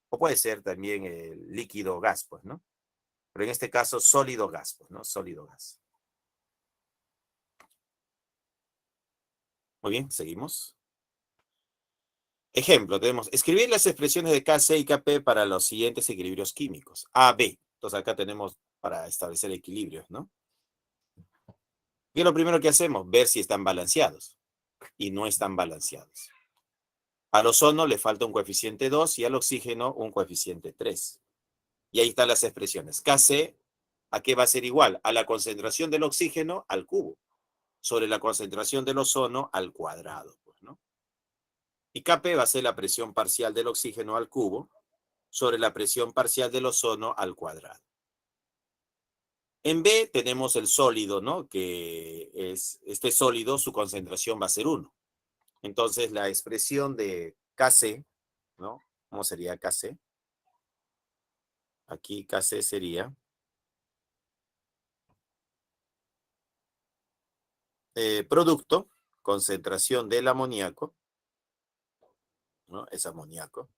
O puede ser también el líquido gas, pues, ¿no? Pero en este caso, sólido gas, pues, ¿no? Sólido gas. Muy bien, seguimos. Ejemplo, tenemos escribir las expresiones de Kc y Kp para los siguientes equilibrios químicos. A, B. Entonces acá tenemos para establecer equilibrios, ¿no? Y lo primero que hacemos, ver si están balanceados. Y no están balanceados. Al ozono le falta un coeficiente 2 y al oxígeno un coeficiente 3. Y ahí están las expresiones. Kc, ¿a qué va a ser igual? A la concentración del oxígeno al cubo, sobre la concentración del ozono al cuadrado, pues, ¿no? Y Kp va a ser la presión parcial del oxígeno al cubo, sobre la presión parcial del ozono al cuadrado. En B tenemos el sólido, ¿no? Que es este sólido, su concentración va a ser 1. Entonces la expresión de Kc, ¿no? ¿Cómo sería Kc? Aquí Kc sería producto, concentración del amoníaco, ¿no? Es amoníaco.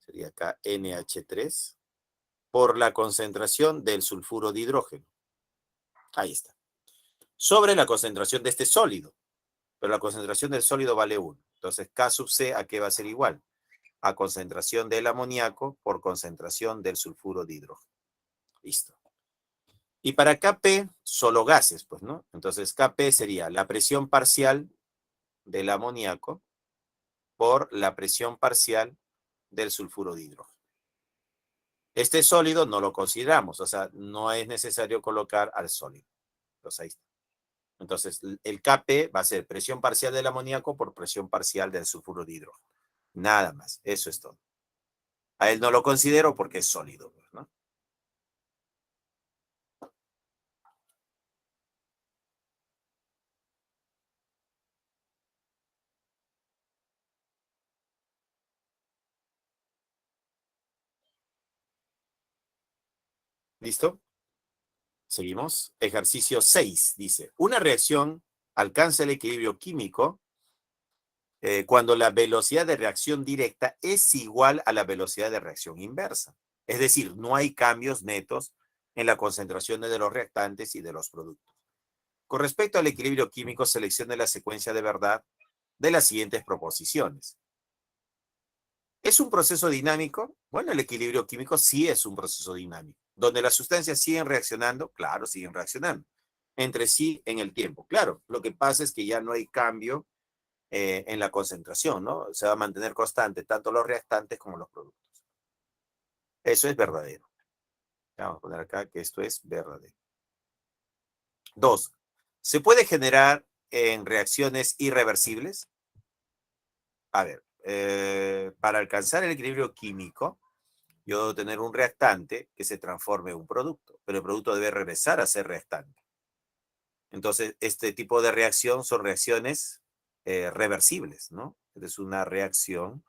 Sería acá NH3 por la concentración del sulfuro de hidrógeno. Ahí está. Sobre la concentración de este sólido. Pero la concentración del sólido vale 1. Entonces, K sub C, ¿a qué va a ser igual? A concentración del amoníaco por concentración del sulfuro de hidrógeno. Listo. Y para Kp, solo gases, pues, ¿no? Entonces, Kp sería la presión parcial del amoníaco por la presión parcial del sulfuro de hidrógeno. Este sólido no lo consideramos, o sea, no es necesario colocar al sólido. Entonces, ahí está. Entonces, el Kp va a ser presión parcial del amoníaco por presión parcial del sulfuro de hidrógeno. Nada más, eso es todo. A él no lo considero porque es sólido, ¿no? ¿Listo? Seguimos. Ejercicio 6 dice, una reacción alcanza el equilibrio químico cuando la velocidad de reacción directa es igual a la velocidad de reacción inversa. Es decir, no hay cambios netos en la concentración de los reactantes y de los productos. Con respecto al equilibrio químico, seleccione la secuencia de verdad de las siguientes proposiciones. ¿Es un proceso dinámico? Bueno, el equilibrio químico sí es un proceso dinámico. ¿Donde las sustancias siguen reaccionando? Claro, siguen reaccionando. Entre sí en el tiempo. Claro, lo que pasa es que ya no hay cambio en la concentración, ¿no? Se va a mantener constante tanto los reactantes como los productos. Eso es verdadero. Vamos a poner acá que esto es verdadero. 2. ¿Se puede generar en reacciones irreversibles? A ver, para alcanzar el equilibrio químico, yo debo tener un reactante que se transforme en un producto, pero el producto debe regresar a ser reactante. Entonces, este tipo de reacción son reacciones reversibles, ¿no? Es una reacción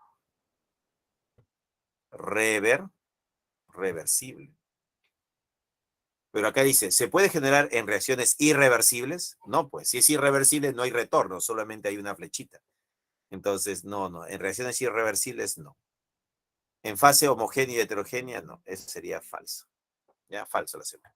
reversible. Pero acá dice, ¿se puede generar en reacciones irreversibles? No, pues si es irreversible no hay retorno, solamente hay una flechita. Entonces, no, en reacciones irreversibles no. En fase homogénea y heterogénea, no, eso sería falso. Ya, falso la segunda.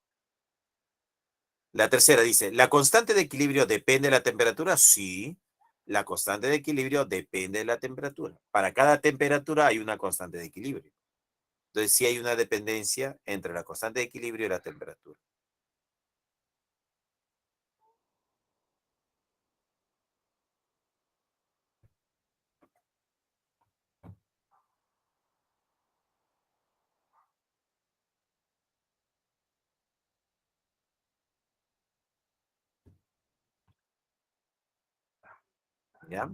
La tercera dice, ¿la constante de equilibrio depende de la temperatura? Sí, la constante de equilibrio depende de la temperatura. Para cada temperatura hay una constante de equilibrio. Entonces, sí hay una dependencia entre la constante de equilibrio y la temperatura. ¿Ya?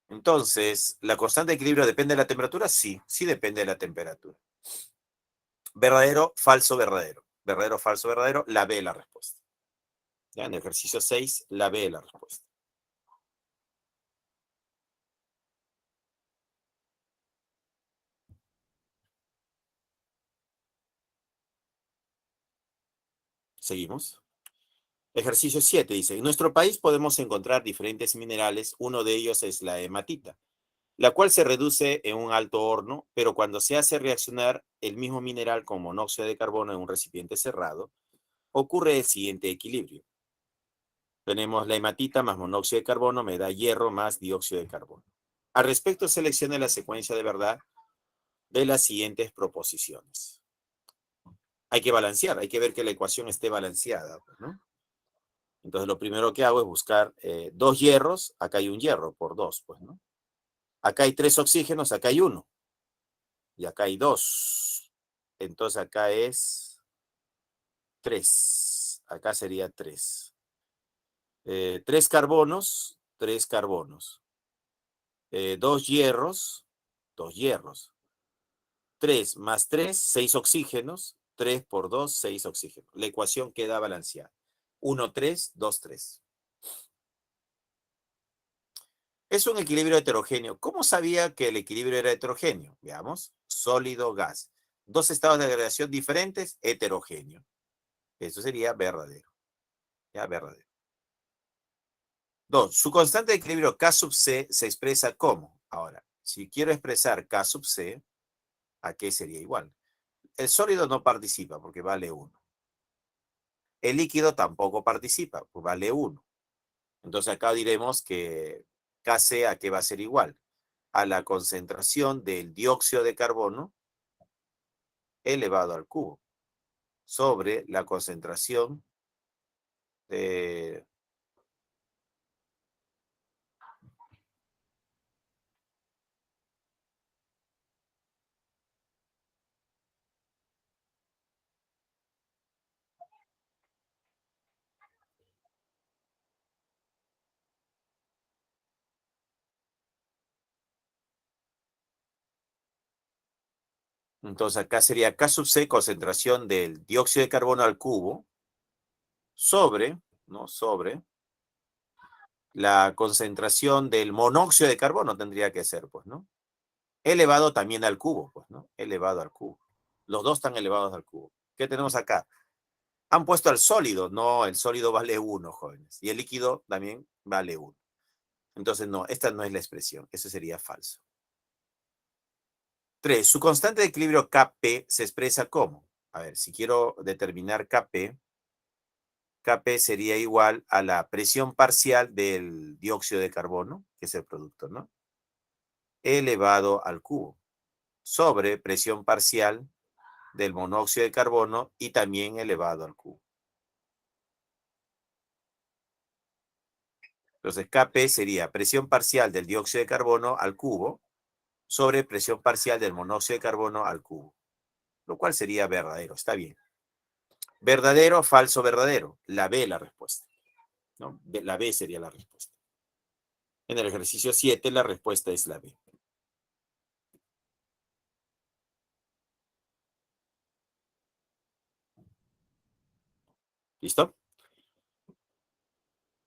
Entonces, ¿la constante de equilibrio depende de la temperatura? Sí, sí depende de la temperatura. Verdadero, falso, verdadero. Verdadero, falso, verdadero. La B es la respuesta. ¿Ya? En el ejercicio 6, la B es la respuesta. Seguimos. Ejercicio 7 dice, en nuestro país podemos encontrar diferentes minerales, uno de ellos es la hematita, la cual se reduce en un alto horno, pero cuando se hace reaccionar el mismo mineral con monóxido de carbono en un recipiente cerrado, ocurre el siguiente equilibrio. Tenemos la hematita más monóxido de carbono me da hierro más dióxido de carbono. Al respecto, seleccione la secuencia de verdad de las siguientes proposiciones. Hay que balancear, hay que ver que la ecuación esté balanceada, ¿no? Entonces, lo primero que hago es buscar 2 hierros. Acá hay un hierro por 2, pues, ¿no? Acá hay 3 oxígenos, acá hay 1. Y acá hay 2. Entonces, acá es 3. Acá sería 3. 3 carbonos, 3 carbonos. 2 hierros, 2 hierros. 3 más 3, 6 oxígenos. 3 por 2, 6 oxígenos. La ecuación queda balanceada. 1, 3, 2, 3. Es un equilibrio heterogéneo. ¿Cómo sabía que el equilibrio era heterogéneo? Veamos. Sólido, gas. 2 estados de agregación diferentes, heterogéneo. Eso sería verdadero. Ya, verdadero. 2. Su constante de equilibrio K sub C se expresa como. Ahora, si quiero expresar K sub C, ¿a qué sería igual? El sólido no participa porque vale 1. El líquido tampoco participa, pues vale 1. Entonces acá diremos que Kc a qué va a ser igual. A la concentración del dióxido de carbono elevado al cubo sobre la concentración de... Entonces acá sería K sub C, concentración del dióxido de carbono al cubo, sobre, ¿no? Sobre la concentración del monóxido de carbono tendría que ser, pues, ¿no? Elevado también al cubo, pues, ¿no? Elevado al cubo. Los dos están elevados al cubo. ¿Qué tenemos acá? Han puesto al sólido. No, el sólido vale 1, jóvenes. Y el líquido también vale 1. Entonces, no, esta no es la expresión. Eso sería falso. 3. Su constante de equilibrio Kp se expresa como. A ver, si quiero determinar Kp, Kp sería igual a la presión parcial del dióxido de carbono, que es el producto, ¿no? Elevado al cubo, sobre presión parcial del monóxido de carbono y también elevado al cubo. Entonces, Kp sería presión parcial del dióxido de carbono al cubo sobre presión parcial del monóxido de carbono al cubo, lo cual sería verdadero, está bien. ¿Verdadero, falso, verdadero? La B la respuesta, ¿no? La B sería la respuesta. En el ejercicio 7 la respuesta es la B. ¿Listo?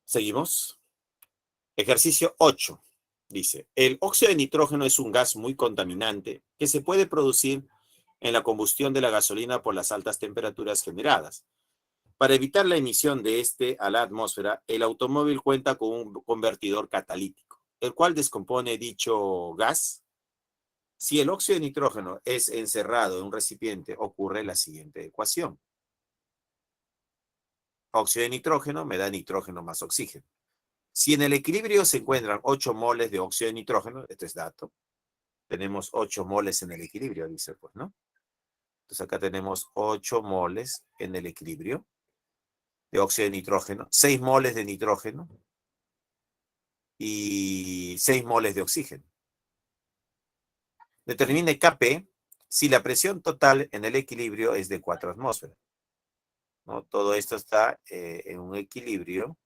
Seguimos. Ejercicio 8. Dice, el óxido de nitrógeno es un gas muy contaminante que se puede producir en la combustión de la gasolina por las altas temperaturas generadas. Para evitar la emisión de este a la atmósfera, el automóvil cuenta con un convertidor catalítico, el cual descompone dicho gas. Si el óxido de nitrógeno es encerrado en un recipiente, ocurre la siguiente ecuación. Óxido de nitrógeno me da nitrógeno más oxígeno. Si en el equilibrio se encuentran 8 moles de óxido de nitrógeno, esto es dato, tenemos 8 moles en el equilibrio, dice, pues, ¿no? Entonces acá tenemos 8 moles en el equilibrio de óxido de nitrógeno, 6 moles de nitrógeno y 6 moles de oxígeno. Determine Kp si la presión total en el equilibrio es de 4 atmósferas, ¿no? Todo esto está en un equilibrio.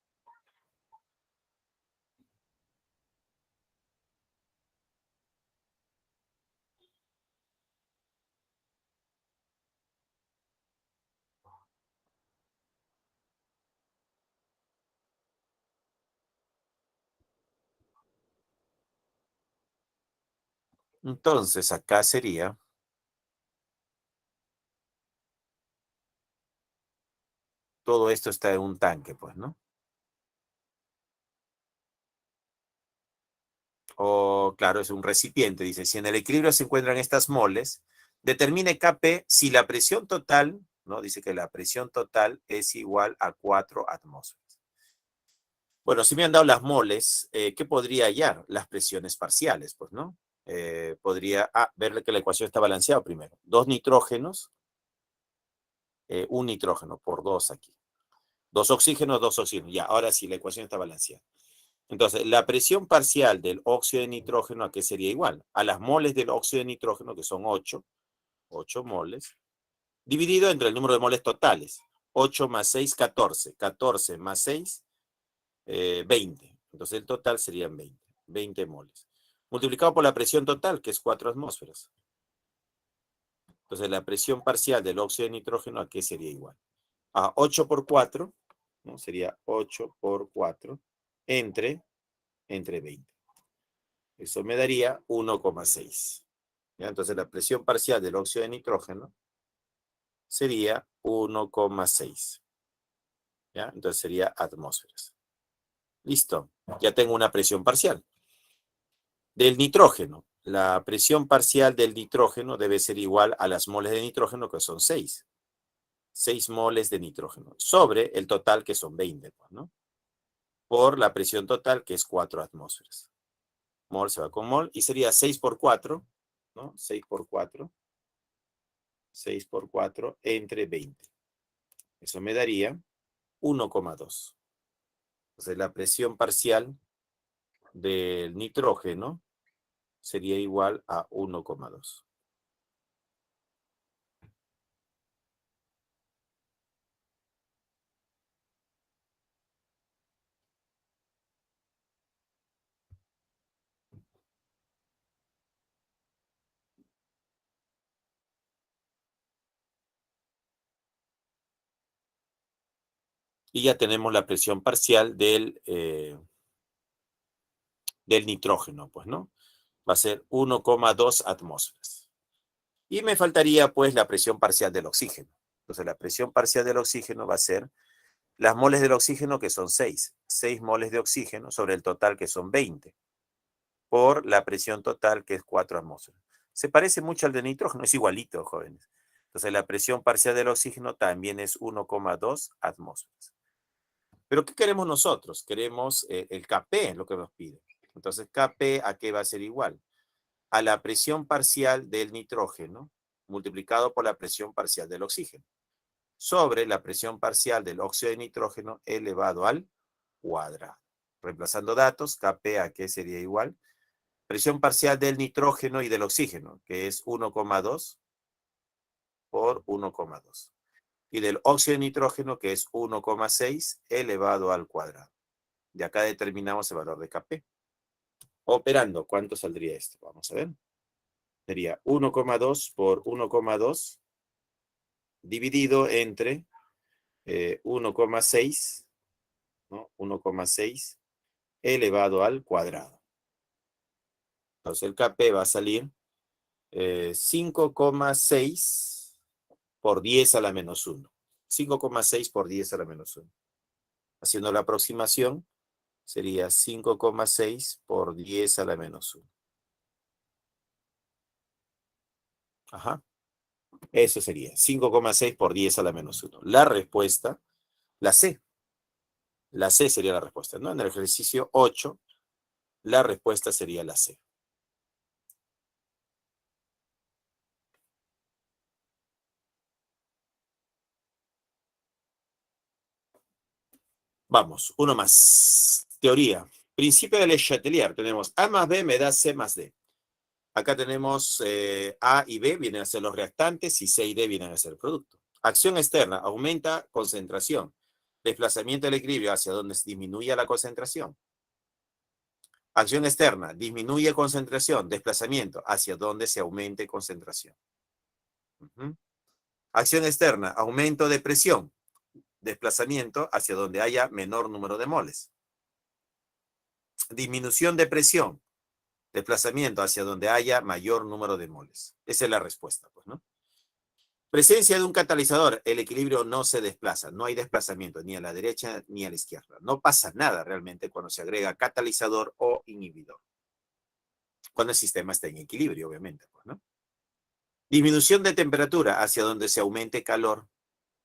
Entonces acá sería todo esto está en un tanque, pues, ¿no? O, claro, es un recipiente. Dice, si en el equilibrio se encuentran estas moles, determine Kp si la presión total, ¿no? Dice que la presión total es igual a 4 atmósferas. Bueno, si me han dado las moles, ¿qué podría hallar? Las presiones parciales, pues, ¿no? Podría verle que la ecuación está balanceada primero. 2 nitrógenos, un nitrógeno por 2 aquí. 2 oxígenos, 2 oxígenos. Ya, ahora sí, la ecuación está balanceada. Entonces, la presión parcial del óxido de nitrógeno, ¿a qué sería igual? A las moles del óxido de nitrógeno, que son 8 moles, dividido entre el número de moles totales. 8 más 6, 14. 14 más 6, 20. Entonces, el total serían 20 moles. Multiplicado por la presión total, que es 4 atmósferas. Entonces, la presión parcial del óxido de nitrógeno, ¿a qué sería igual? A 8 por 4, ¿no? Sería 8 por 4 entre 20. Eso me daría 1,6. Entonces la presión parcial del óxido de nitrógeno sería 1,6. Entonces sería atmósferas. Listo. Ya tengo una presión parcial. Del nitrógeno. La presión parcial del nitrógeno debe ser igual a las moles de nitrógeno, que son 6. 6 moles de nitrógeno. Sobre el total, que son 20, pues, ¿no? Por la presión total, que es 4 atmósferas. Mol se va con mol y sería 6 por 4, ¿no? 6 por 4. 6 por 4 entre 20. Eso me daría 1,2. Entonces la presión parcial del nitrógeno sería igual a 1,2. Y ya tenemos la presión parcial del nitrógeno, pues, ¿no? Va a ser 1,2 atmósferas. Y me faltaría, pues, la presión parcial del oxígeno. Entonces, la presión parcial del oxígeno va a ser las moles del oxígeno, que son 6. 6 moles de oxígeno sobre el total, que son 20. Por la presión total, que es 4 atmósferas. Se parece mucho al de nitrógeno, es igualito, jóvenes. Entonces la presión parcial del oxígeno también es 1,2 atmósferas. ¿Pero qué queremos nosotros? Queremos el Kp, lo que nos pide. Entonces Kp, ¿a qué va a ser igual? A la presión parcial del nitrógeno multiplicado por la presión parcial del oxígeno, sobre la presión parcial del óxido de nitrógeno elevado al cuadrado. Reemplazando datos, Kp, ¿a qué sería igual? Presión parcial del nitrógeno y del oxígeno, que es 1,2 por 1,2. Y del óxido de nitrógeno, que es 1,6 elevado al cuadrado. Y acá determinamos el valor de Kp. Operando, ¿cuánto saldría esto? Vamos a ver. Sería 1,2 por 1,2 dividido entre 1,6, ¿no? 1,6 elevado al cuadrado. Entonces el Kp va a salir 5,6 por 10 a la menos 1. 5,6 por 10 a la menos 1. Haciendo la aproximación, sería 5,6 por 10 a la menos 1. Ajá. Eso sería 5,6 por 10 a la menos 1. La respuesta, la C. La C sería la respuesta, ¿no? En el ejercicio 8, la respuesta sería la C. Vamos, uno más. Teoría. Principio de Le Chatelier. Tenemos A más B me da C más D. Acá tenemos A y B vienen a ser los reactantes y C y D vienen a ser el producto. Acción externa. Aumenta concentración. Desplazamiento del equilibrio hacia donde se disminuye la concentración. Acción externa. Disminuye concentración. Desplazamiento hacia donde se aumente concentración. Acción externa. Aumento de presión. Desplazamiento hacia donde haya menor número de moles. Disminución de presión, desplazamiento hacia donde haya mayor número de moles. Esa es la respuesta, pues, ¿no? Presencia de un catalizador, el equilibrio no se desplaza, no hay desplazamiento ni a la derecha ni a la izquierda. No pasa nada realmente cuando se agrega catalizador o inhibidor. Cuando el sistema está en equilibrio, obviamente, pues, ¿no? Disminución de temperatura hacia donde se aumente calor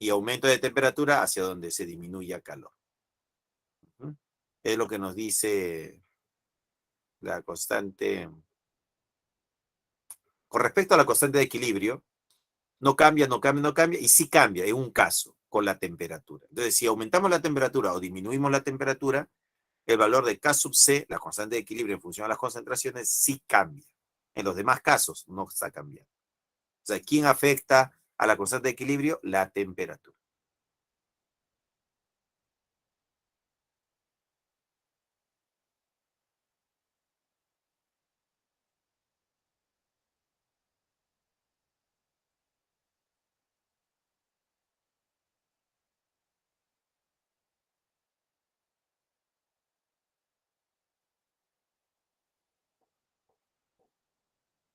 y aumento de temperatura hacia donde se disminuya calor. Es lo que nos dice la constante. Con respecto a la constante de equilibrio, no cambia, no cambia, no cambia, y sí cambia en un caso con la temperatura. Entonces, si aumentamos la temperatura o disminuimos la temperatura, el valor de K sub C, la constante de equilibrio en función de las concentraciones, sí cambia. En los demás casos no está cambiando. O sea, ¿quién afecta a la constante de equilibrio? La temperatura.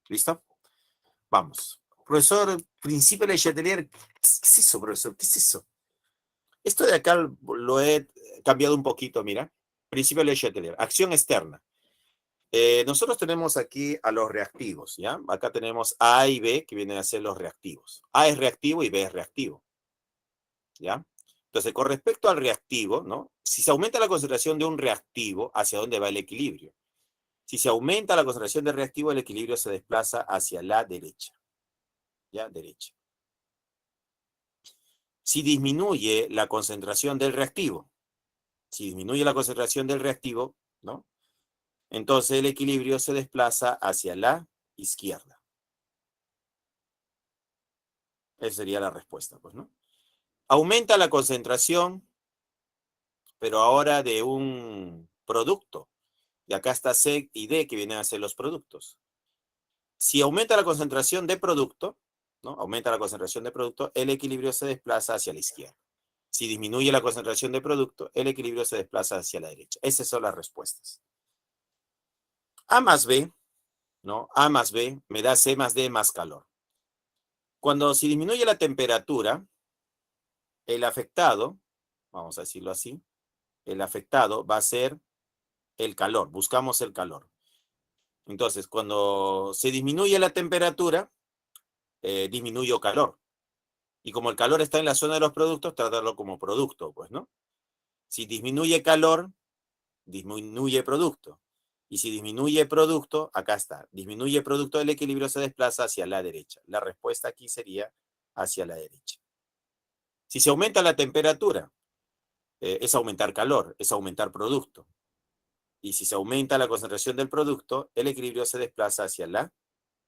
¿Listo? Vamos. Profesor, principio de Le Chatelier, ¿qué es eso, profesor? ¿Qué es eso? Esto de acá lo he cambiado un poquito, mira. Principio de Le Chatelier. Acción externa. Nosotros tenemos aquí a los reactivos, ¿ya? Acá tenemos A y B, que vienen a ser los reactivos. A es reactivo y B es reactivo, ¿ya? Entonces, con respecto al reactivo, ¿no? Si se aumenta la concentración de un reactivo, ¿hacia dónde va el equilibrio? Si se aumenta la concentración de reactivo, el equilibrio se desplaza hacia la derecha, ¿ya? Derecha. Si disminuye la concentración del reactivo, ¿no? Entonces el equilibrio se desplaza hacia la izquierda. Esa sería la respuesta, pues, ¿no? Aumenta la concentración, pero ahora de un producto. Y acá está C y D, que vienen a ser los productos. Si aumenta la concentración de producto, ¿no? Aumenta la concentración de producto, el equilibrio se desplaza hacia la izquierda. Si disminuye la concentración de producto, el equilibrio se desplaza hacia la derecha. Esas son las respuestas. A más B, ¿no? A más B me da C más D más calor. Cuando se disminuye la temperatura, el afectado, vamos a decirlo así, el afectado va a ser el calor, buscamos el calor. Entonces, cuando se disminuye la temperatura, disminuyo calor. Y como el calor está en la zona de los productos, tratarlo como producto, pues, ¿no? Si disminuye calor, disminuye producto. Y si disminuye producto, acá está, disminuye producto, el equilibrio se desplaza hacia la derecha. La respuesta aquí sería hacia la derecha. Si se aumenta la temperatura, es aumentar calor, es aumentar producto. Y si se aumenta la concentración del producto, el equilibrio se desplaza hacia la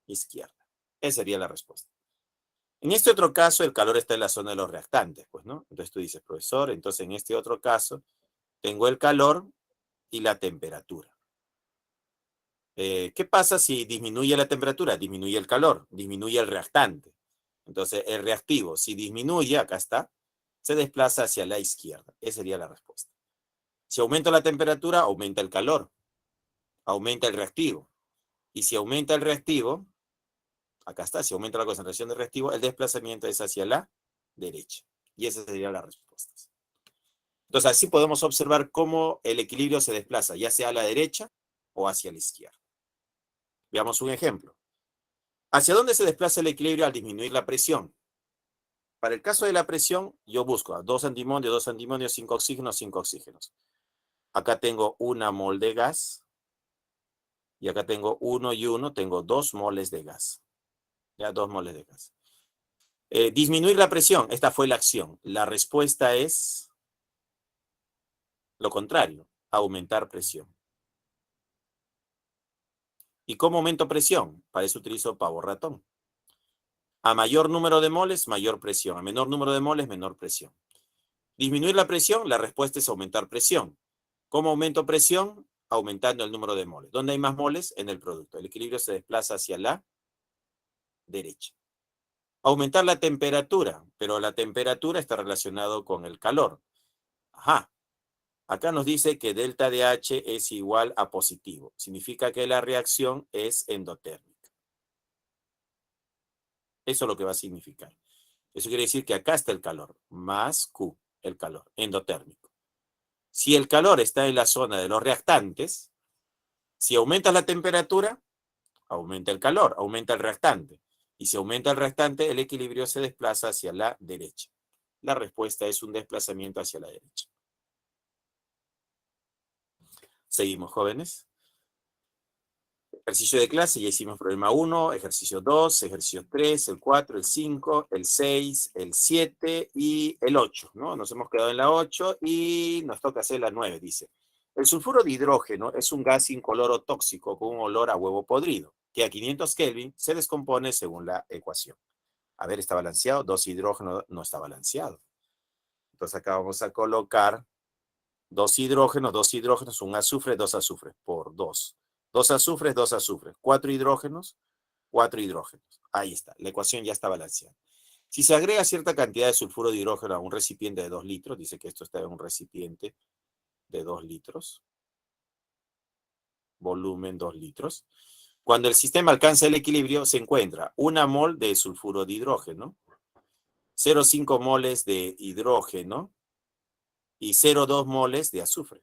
izquierda. Esa sería la respuesta. En este otro caso, el calor está en la zona de los reactantes, pues, ¿no? Entonces tú dices, profesor, entonces en este otro caso, tengo el calor y la temperatura. ¿Qué pasa si disminuye la temperatura? Disminuye el calor, disminuye el reactante. Entonces, el reactivo, si disminuye, acá está, se desplaza hacia la izquierda. Esa sería la respuesta. Si aumenta la temperatura, aumenta el calor, aumenta el reactivo. Y si aumenta el reactivo, acá está, si aumenta la concentración de reactivo, el desplazamiento es hacia la derecha. Y esa sería la respuesta. Entonces, así podemos observar cómo el equilibrio se desplaza, ya sea a la derecha o hacia la izquierda. Veamos un ejemplo. ¿Hacia dónde se desplaza el equilibrio al disminuir la presión? Para el caso de la presión, yo busco 2 antimonios, 5 oxígenos, 5 oxígenos. Acá tengo 1 mol de gas. Y acá tengo 1 y 1, tengo 2 moles de gas. Ya, 2 moles de gas. Disminuir la presión, esta fue la acción. La respuesta es lo contrario, aumentar presión. ¿Y cómo aumento presión? Para eso utilizo pavo ratón. A mayor número de moles, mayor presión. A menor número de moles, menor presión. Disminuir la presión, la respuesta es aumentar presión. ¿Cómo aumento presión? Aumentando el número de moles. ¿Dónde hay más moles? En el producto. El equilibrio se desplaza hacia la derecha. Aumentar la temperatura, pero la temperatura está relacionado con el calor. Ajá. Acá nos dice que delta de H es igual a positivo. Significa que la reacción es endotérmica. Eso es lo que va a significar. Eso quiere decir que acá está el calor, más Q, el calor, endotérmico. Si el calor está en la zona de los reactantes, si aumenta la temperatura, aumenta el calor, aumenta el reactante. Y si aumenta el reactante, el equilibrio se desplaza hacia la derecha. La respuesta es un desplazamiento hacia la derecha. Seguimos, jóvenes. Ejercicio de clase, ya hicimos problema 1, ejercicio 2, ejercicio 3, el 4, el 5, el 6, el 7 y el 8, ¿no? Nos hemos quedado en la 8 y nos toca hacer la 9, dice. El sulfuro de hidrógeno es un gas incoloro tóxico con un olor a huevo podrido, que a 500 Kelvin se descompone según la ecuación. A ver, ¿está balanceado? 2 hidrógenos no está balanceado. Entonces acá vamos a colocar 2 hidrógenos, un azufre, 2 azufres, por 2. 2 azufres, 2 azufres. 4 hidrógenos, 4 hidrógenos. Ahí está, la ecuación ya está balanceada. Si se agrega cierta cantidad de sulfuro de hidrógeno a un recipiente de 2 litros, dice que esto está en un recipiente de 2 litros, volumen 2 litros. Cuando el sistema alcanza el equilibrio, se encuentra 1 mol de sulfuro de hidrógeno, 0,5 moles de hidrógeno y 0,2 moles de azufre.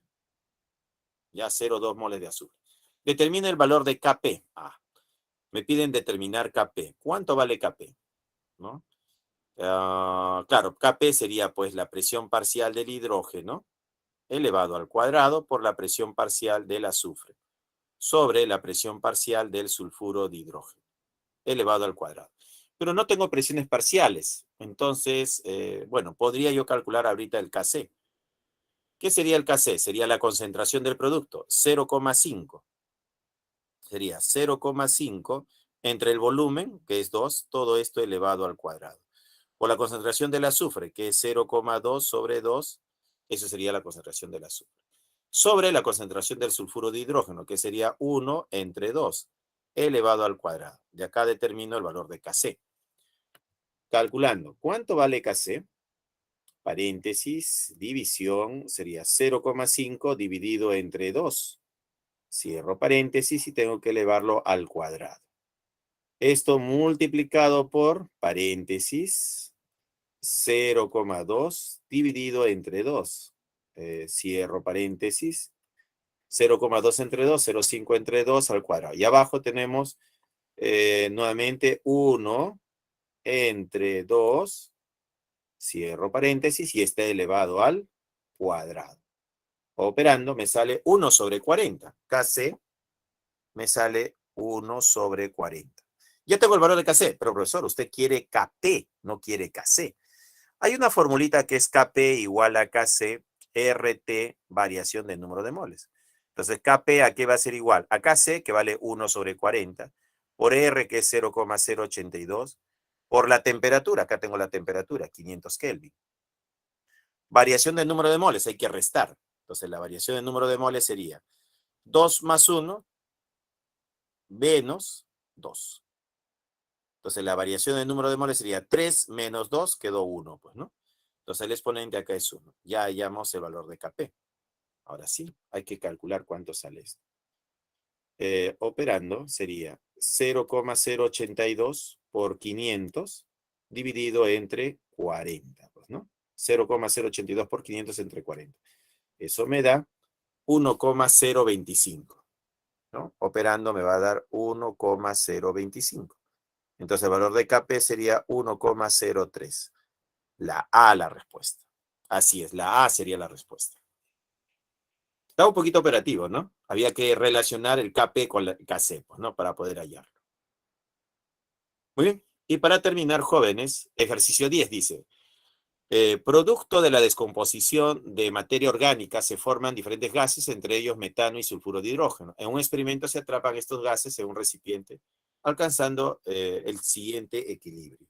Ya 0,2 moles de azufre. Determina el valor de Kp. Me piden determinar Kp. ¿Cuánto vale Kp? ¿No? Claro, Kp sería pues la presión parcial del hidrógeno elevado al cuadrado por la presión parcial del azufre sobre la presión parcial del sulfuro de hidrógeno elevado al cuadrado. Pero no tengo presiones parciales. Entonces, bueno, podría yo calcular ahorita el Kc. ¿Qué sería el Kc? Sería la concentración del producto, 0,5. Sería 0,5 entre el volumen, que es 2, todo esto elevado al cuadrado. O la concentración del azufre, que es 0,2 sobre 2, eso sería la concentración del azufre. Sobre la concentración del sulfuro de hidrógeno, que sería 1 entre 2, elevado al cuadrado. De acá determino el valor de Kc. Calculando, ¿cuánto vale Kc? Paréntesis, división, sería 0,5 dividido entre 2. Cierro paréntesis y tengo que elevarlo al cuadrado. Esto multiplicado por paréntesis 0,2 dividido entre 2. Cierro paréntesis. 0,2 entre 2, 0,5 entre 2 al cuadrado. Y abajo tenemos, nuevamente 1 entre 2 entre 2 cierro paréntesis, y este elevado al cuadrado. Operando me sale 1 sobre 40. KC me sale 1 sobre 40. Ya tengo el valor de KC, pero profesor, usted quiere KP, no quiere KC. Hay una formulita que es KP igual a KC, RT, variación del número de moles. Entonces, KP, ¿a qué va a ser igual? A KC, que vale 1 sobre 40, por R, que es 0,082, por la temperatura, acá tengo la temperatura, 500 Kelvin. Variación del número de moles, hay que restar. Entonces, la variación del número de moles sería 2 más 1 menos 2. Entonces, la variación del número de moles sería 3 menos 2, quedó 1, pues, ¿no? Entonces, el exponente acá es 1. Ya hallamos el valor de Kp. Ahora sí, hay que calcular cuánto sale esto. Operando sería 0,082 por 500 dividido entre 40, pues, ¿no? 0,082 por 500 entre 40. Eso me da 1,025, ¿no? Operando me va a dar 1,025. Entonces el valor de Kp sería 1,03. La A la respuesta. Así es, la A sería la respuesta. Está un poquito operativo, ¿no? Había que relacionar el Kp con el Kc, pues, ¿no? Para poder hallarlo. Muy bien. Y para terminar, jóvenes, ejercicio 10 dice, producto de la descomposición de materia orgánica se forman diferentes gases, entre ellos metano y sulfuro de hidrógeno. En un experimento se atrapan estos gases en un recipiente, alcanzando el siguiente equilibrio.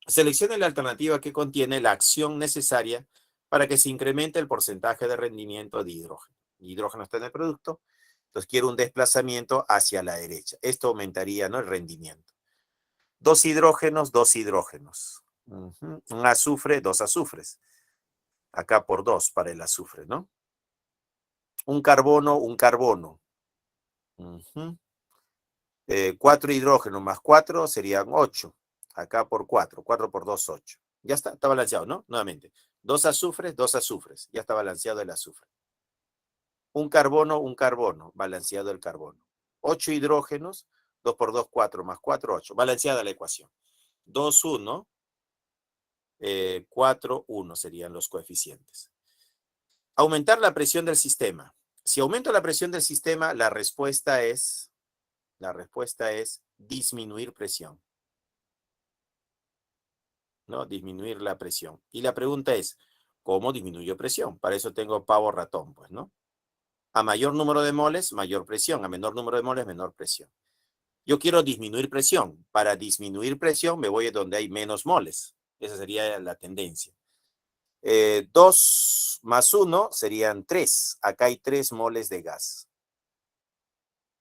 Seleccione la alternativa que contiene la acción necesaria para que se incremente el porcentaje de rendimiento de hidrógeno. El hidrógeno está en el producto, entonces quiero un desplazamiento hacia la derecha. Esto aumentaría, ¿no?, el rendimiento. 2 hidrógenos, 2 hidrógenos. Un azufre, 2 azufres. Acá por 2 para el azufre, ¿no? Un carbono, un carbono. 4 hidrógenos más 4 serían 8. Acá por 4. 4 por 2, 8. Ya está balanceado, ¿no? Nuevamente. 2 azufres, 2 azufres. Ya está balanceado el azufre. Un carbono. Balanceado el carbono. 8 hidrógenos. 2 por 2, 4 más 4, 8. Balanceada la ecuación. 2, 1. 4, 1 serían los coeficientes. Aumentar la presión del sistema. Si aumento la presión del sistema, la respuesta es disminuir presión. ¿No? Disminuir la presión. Y la pregunta es, ¿cómo disminuyo presión? Para eso tengo pavo ratón, pues, ¿no? A mayor número de moles, mayor presión. A menor número de moles, menor presión. Yo quiero disminuir presión. Para disminuir presión me voy a donde hay menos moles. Esa sería la tendencia. 2 más 1 serían 3. Acá hay 3 moles de gas.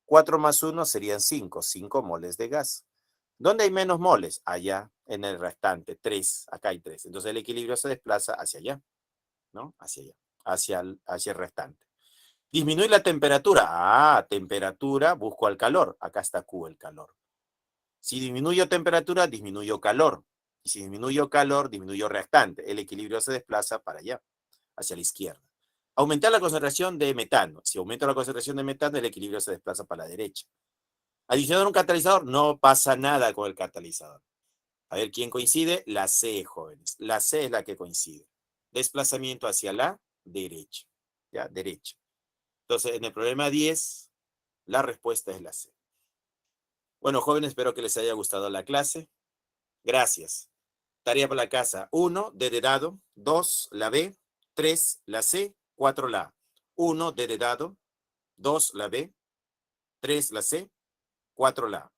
4 más 1 serían 5. 5 moles de gas. ¿Dónde hay menos moles? Allá, en el restante, 3. Acá hay 3. Entonces el equilibrio se desplaza hacia allá, ¿no? Hacia allá, hacia el restante. Disminuir la temperatura. Ah, temperatura, busco al calor. Acá está Q, el calor. Si disminuyo temperatura, disminuyo calor. Y si disminuyo calor, disminuyo reactante. El equilibrio se desplaza para allá, hacia la izquierda. Aumentar la concentración de metano. Si aumento la concentración de metano, el equilibrio se desplaza para la derecha. Adicionar un catalizador, no pasa nada con el catalizador. A ver, ¿quién coincide? La C, jóvenes. La C es la que coincide. Desplazamiento hacia la derecha. ¿Ya? Derecha. Entonces, en el problema 10, la respuesta es la C. Bueno, jóvenes, espero que les haya gustado la clase. Gracias. Tarea para la casa. 1, D de dado. 2, la B. 3, la C. 4, la A. 1, D de dado. 2, la B. 3, la C. 4, la A.